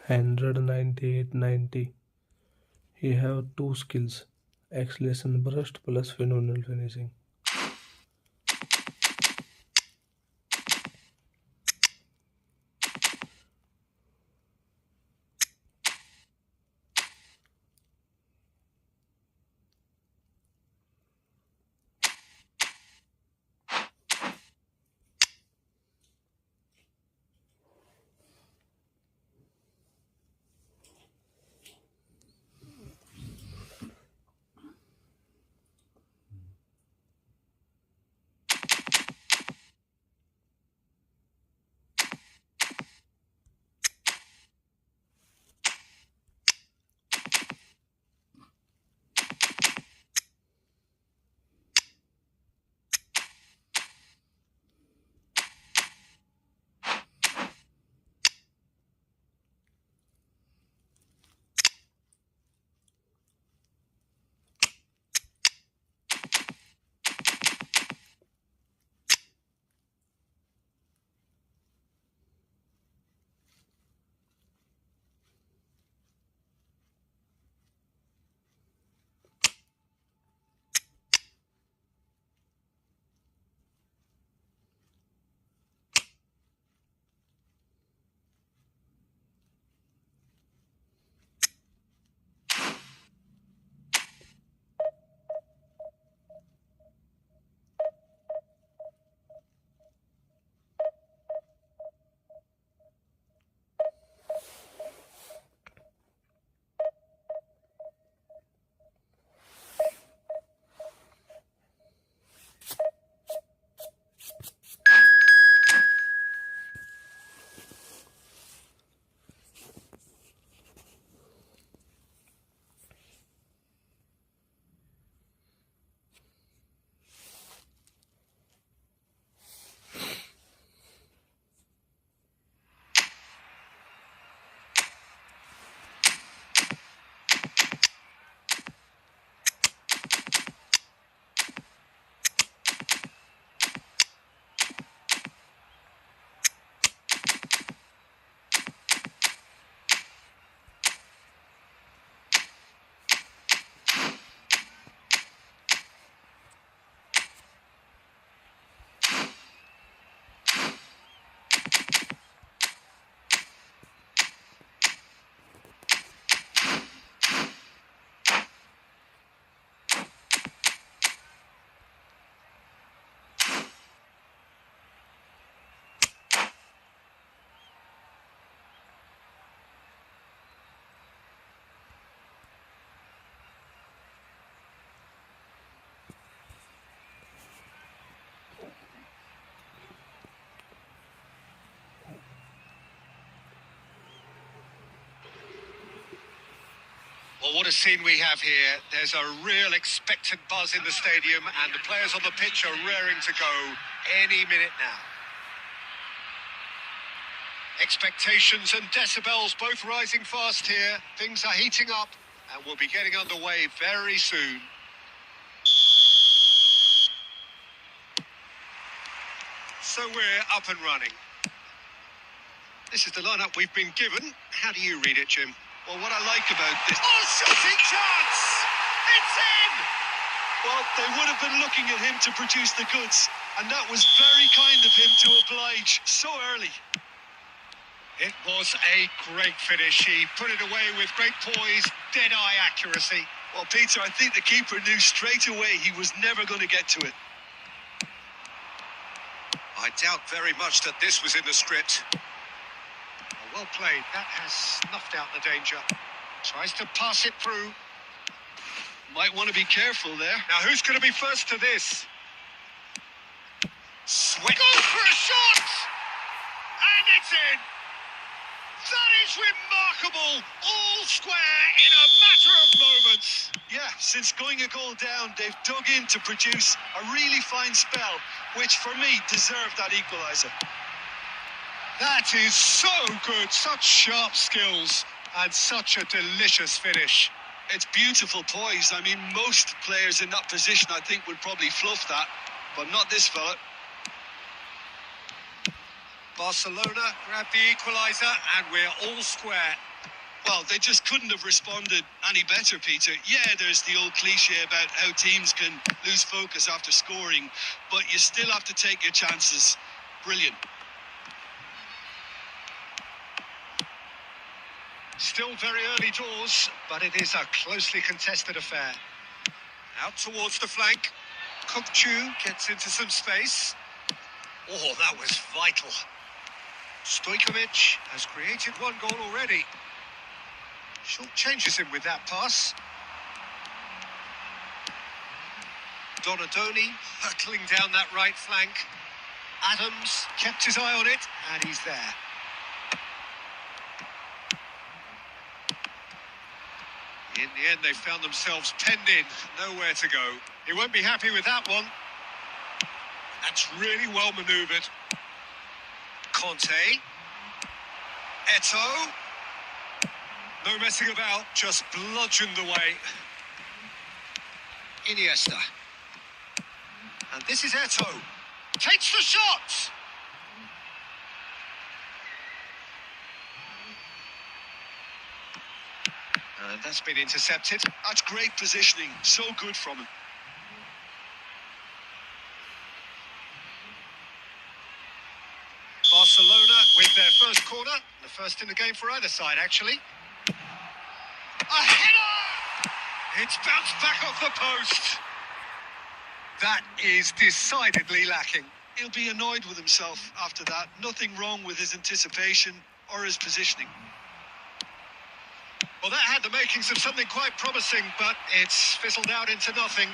Speaker 3: 198-90. He have two skills, acceleration burst plus phenomenal finishing.
Speaker 5: Well, what a scene we have here. There's a real expectant buzz in the stadium, and the players on the pitch are raring to go any minute now. Expectations and decibels both rising fast here. Things are heating up, and we'll be getting underway very soon. So we're up and running. This is the lineup we've been given. How do you read it, Jim?
Speaker 6: Well, what I like about this...
Speaker 5: Oh, shooting chance! It's in!
Speaker 6: Well, they would have been looking at him to produce the goods, and that was very kind of him to oblige so early.
Speaker 5: It was a great finish. He put it away with great poise, dead-eye accuracy.
Speaker 6: Well, Peter, I think the keeper knew straight away he was never going to get to it.
Speaker 5: I doubt very much that this was in the script. Well played. That has snuffed out the danger. Tries to pass it through.
Speaker 6: Might want to be careful there.
Speaker 5: Now, who's going to be first to this? Sweat. Go for a shot! And it's in! That is remarkable! All square in a matter of moments.
Speaker 6: Yeah, since going a goal down, they've dug in to produce a really fine spell, which for me deserved that equaliser.
Speaker 5: That is so good, such sharp skills and such a delicious finish.
Speaker 6: It's beautiful poise. I mean, most players in that position, I think, would probably fluff that, but not this fella.
Speaker 5: Barcelona grab the equaliser and we're all square.
Speaker 6: Well, they just couldn't have responded any better, Peter. Yeah, there's the old cliche about how teams can lose focus after scoring, but you still have to take your chances. Brilliant.
Speaker 5: Still very early doors, but it is a closely contested affair. Out towards the flank. Kokchu gets into some space. Oh, that was vital. Stojkovic has created one goal already. Short changes him with that pass. Donadoni hurtling down that right flank. Adams kept his eye on it, and he's there. In the end, they found themselves penned in, nowhere to go. He won't be happy with that one. That's really well manoeuvred. Conte. Eto'o. No messing about, just bludgeoned away. Iniesta. And this is Eto'o. Takes the shot! And that's been intercepted.
Speaker 6: That's great positioning. So good from him.
Speaker 5: Barcelona with their first corner. The first in the game for either side, actually. A header! It's bounced back off the post. That is decidedly lacking.
Speaker 6: He'll be annoyed with himself after that. Nothing wrong with his anticipation or his positioning.
Speaker 5: Well, that had the makings of something quite promising, but it's fizzled out into nothing.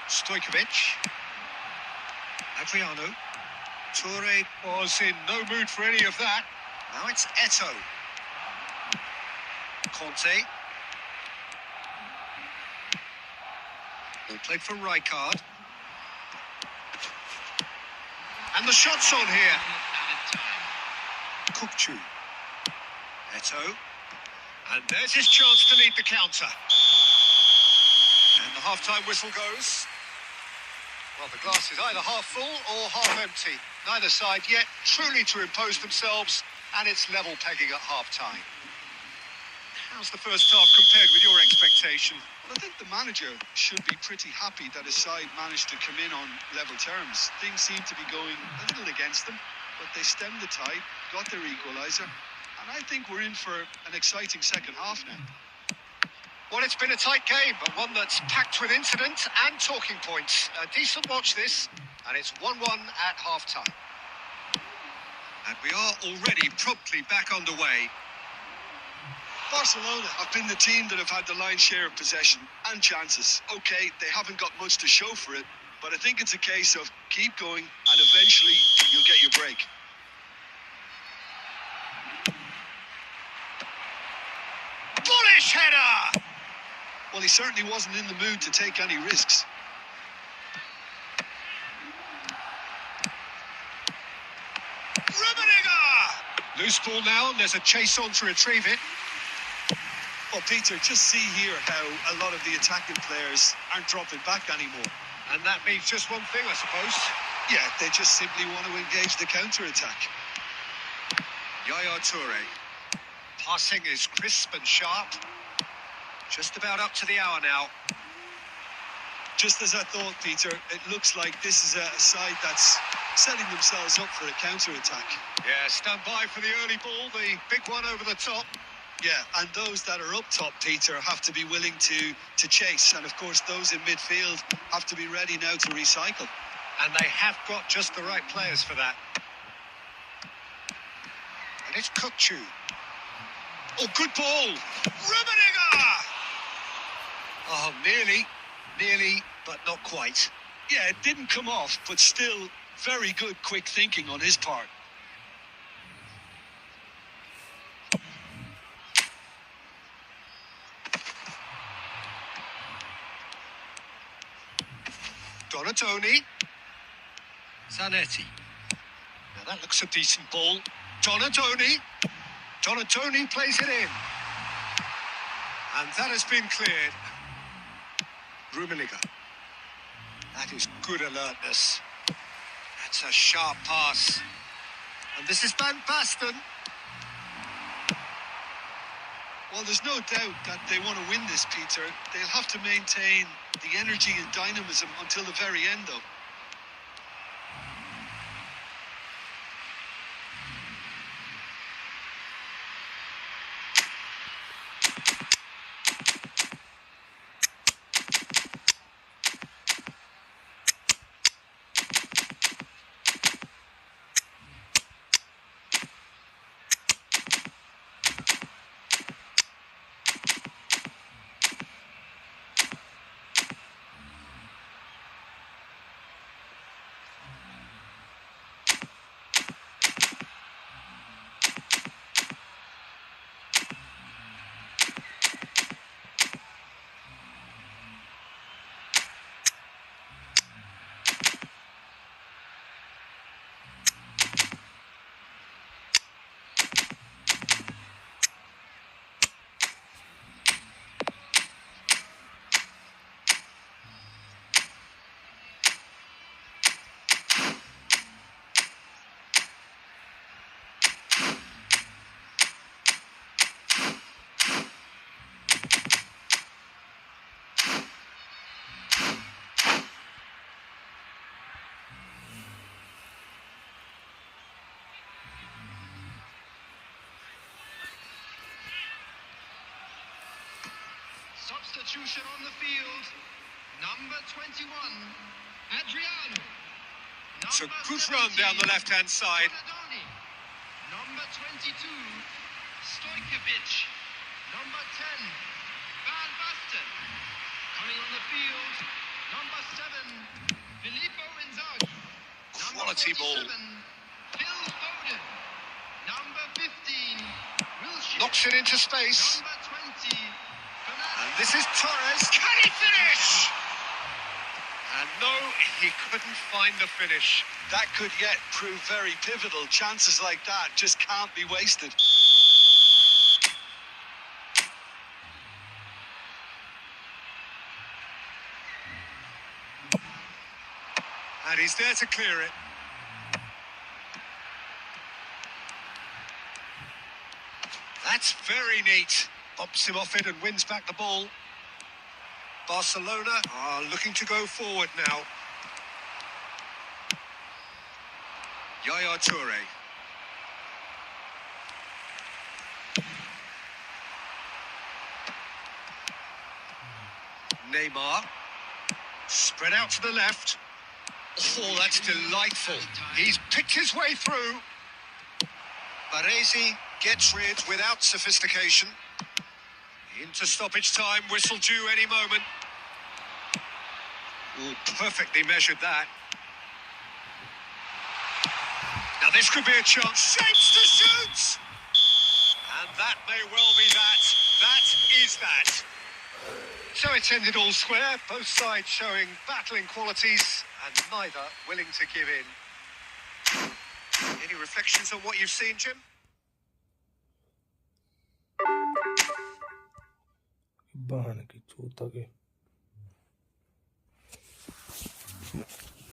Speaker 5: Stojkovic. Adriano. Toure was in no mood for any of that. Now it's Eto'o. Conte. They played for Rijkaard. And the shot's on here. Kokchu. Eto'o. And there's his chance to lead the counter. And the half-time whistle goes. Well, the glass is either half full or half empty. Neither side yet truly to impose themselves, and it's level pegging at half-time. How's the first half compared with your expectation?
Speaker 6: Well, I think the manager should be pretty happy that his side managed to come in on level terms. Things seem to be going a little against them, but they stemmed the tide, got their equaliser, and I think we're in for an exciting second half now.
Speaker 5: Well, it's been a tight game, but one that's packed with incident and talking points. A decent watch this, and it's 1-1 at half-time. And we are already promptly back underway.
Speaker 6: Barcelona have been the team that have had the lion's share of possession and chances. Okay, they haven't got much to show for it, but I think it's a case of keep going and eventually you'll get your break. Well, he certainly wasn't in the mood to take any risks.
Speaker 5: Rummenigge! Loose ball now, and there's a chase on to retrieve it.
Speaker 6: Well, Peter, just see here how a lot of the attacking players aren't dropping back anymore.
Speaker 5: And that means just one thing, I suppose.
Speaker 6: Yeah, they just simply want to engage the counter-attack.
Speaker 5: Yaya Toure. Passing is crisp and sharp. Just about up to the hour now.
Speaker 6: Just as I thought, Peter, it looks like this is a side that's setting themselves up for a counter-attack.
Speaker 5: Yeah, stand by for the early ball, the big one over the top.
Speaker 6: Yeah, and those that are up top, Peter, have to be willing to chase. And, of course, those in midfield have to be ready now to recycle.
Speaker 5: And they have got just the right players for that. And it's Kukçu. Oh, good ball! Rummenigge! Oh, nearly, but not quite.
Speaker 6: Yeah, it didn't come off, but still very good quick thinking on his part.
Speaker 5: Donatoni. Zanetti. Now that looks a decent ball. Donatoni. Donatoni plays it in. And that has been cleared. Rummenigge. That is good alertness. That's a sharp pass. And this is Van Basten.
Speaker 6: Well, there's no doubt that they want to win this, Peter. They'll have to maintain the energy and dynamism until the very end, though.
Speaker 8: Substitution on the field. Number 21, Adriano.
Speaker 5: It's a good run down the left-hand side.
Speaker 8: Donadoni. Number 22, Stojkovic. Number 10, Van Basten. Coming on the field, number 7, Filippo Inzaghi. Number
Speaker 5: Quality ball.
Speaker 8: 47, Phil Foden. Number 15, Wilshere.
Speaker 5: Knocks it into space.
Speaker 8: Number 20,
Speaker 5: And this is Torres. Can he finish? And no, he couldn't find the finish.
Speaker 6: That could yet prove very pivotal. Chances like that just can't be wasted.
Speaker 5: And he's there to clear it. That's very neat. Bumps him off it and wins back the ball. Barcelona are looking to go forward now. Yaya Toure. Neymar. Spread out to the left. Oh, that's delightful. He's picked his way through. Baresi gets rid without sophistication. Into stoppage time, whistle due any moment. Ooh, perfectly measured that. Now this could be a chance. Shapes to shoot! And that may well be that. That is that. So it's ended all square, both sides showing battling qualities and neither willing to give in. Any reflections on what you've seen, Jim?
Speaker 3: बाण की चूता के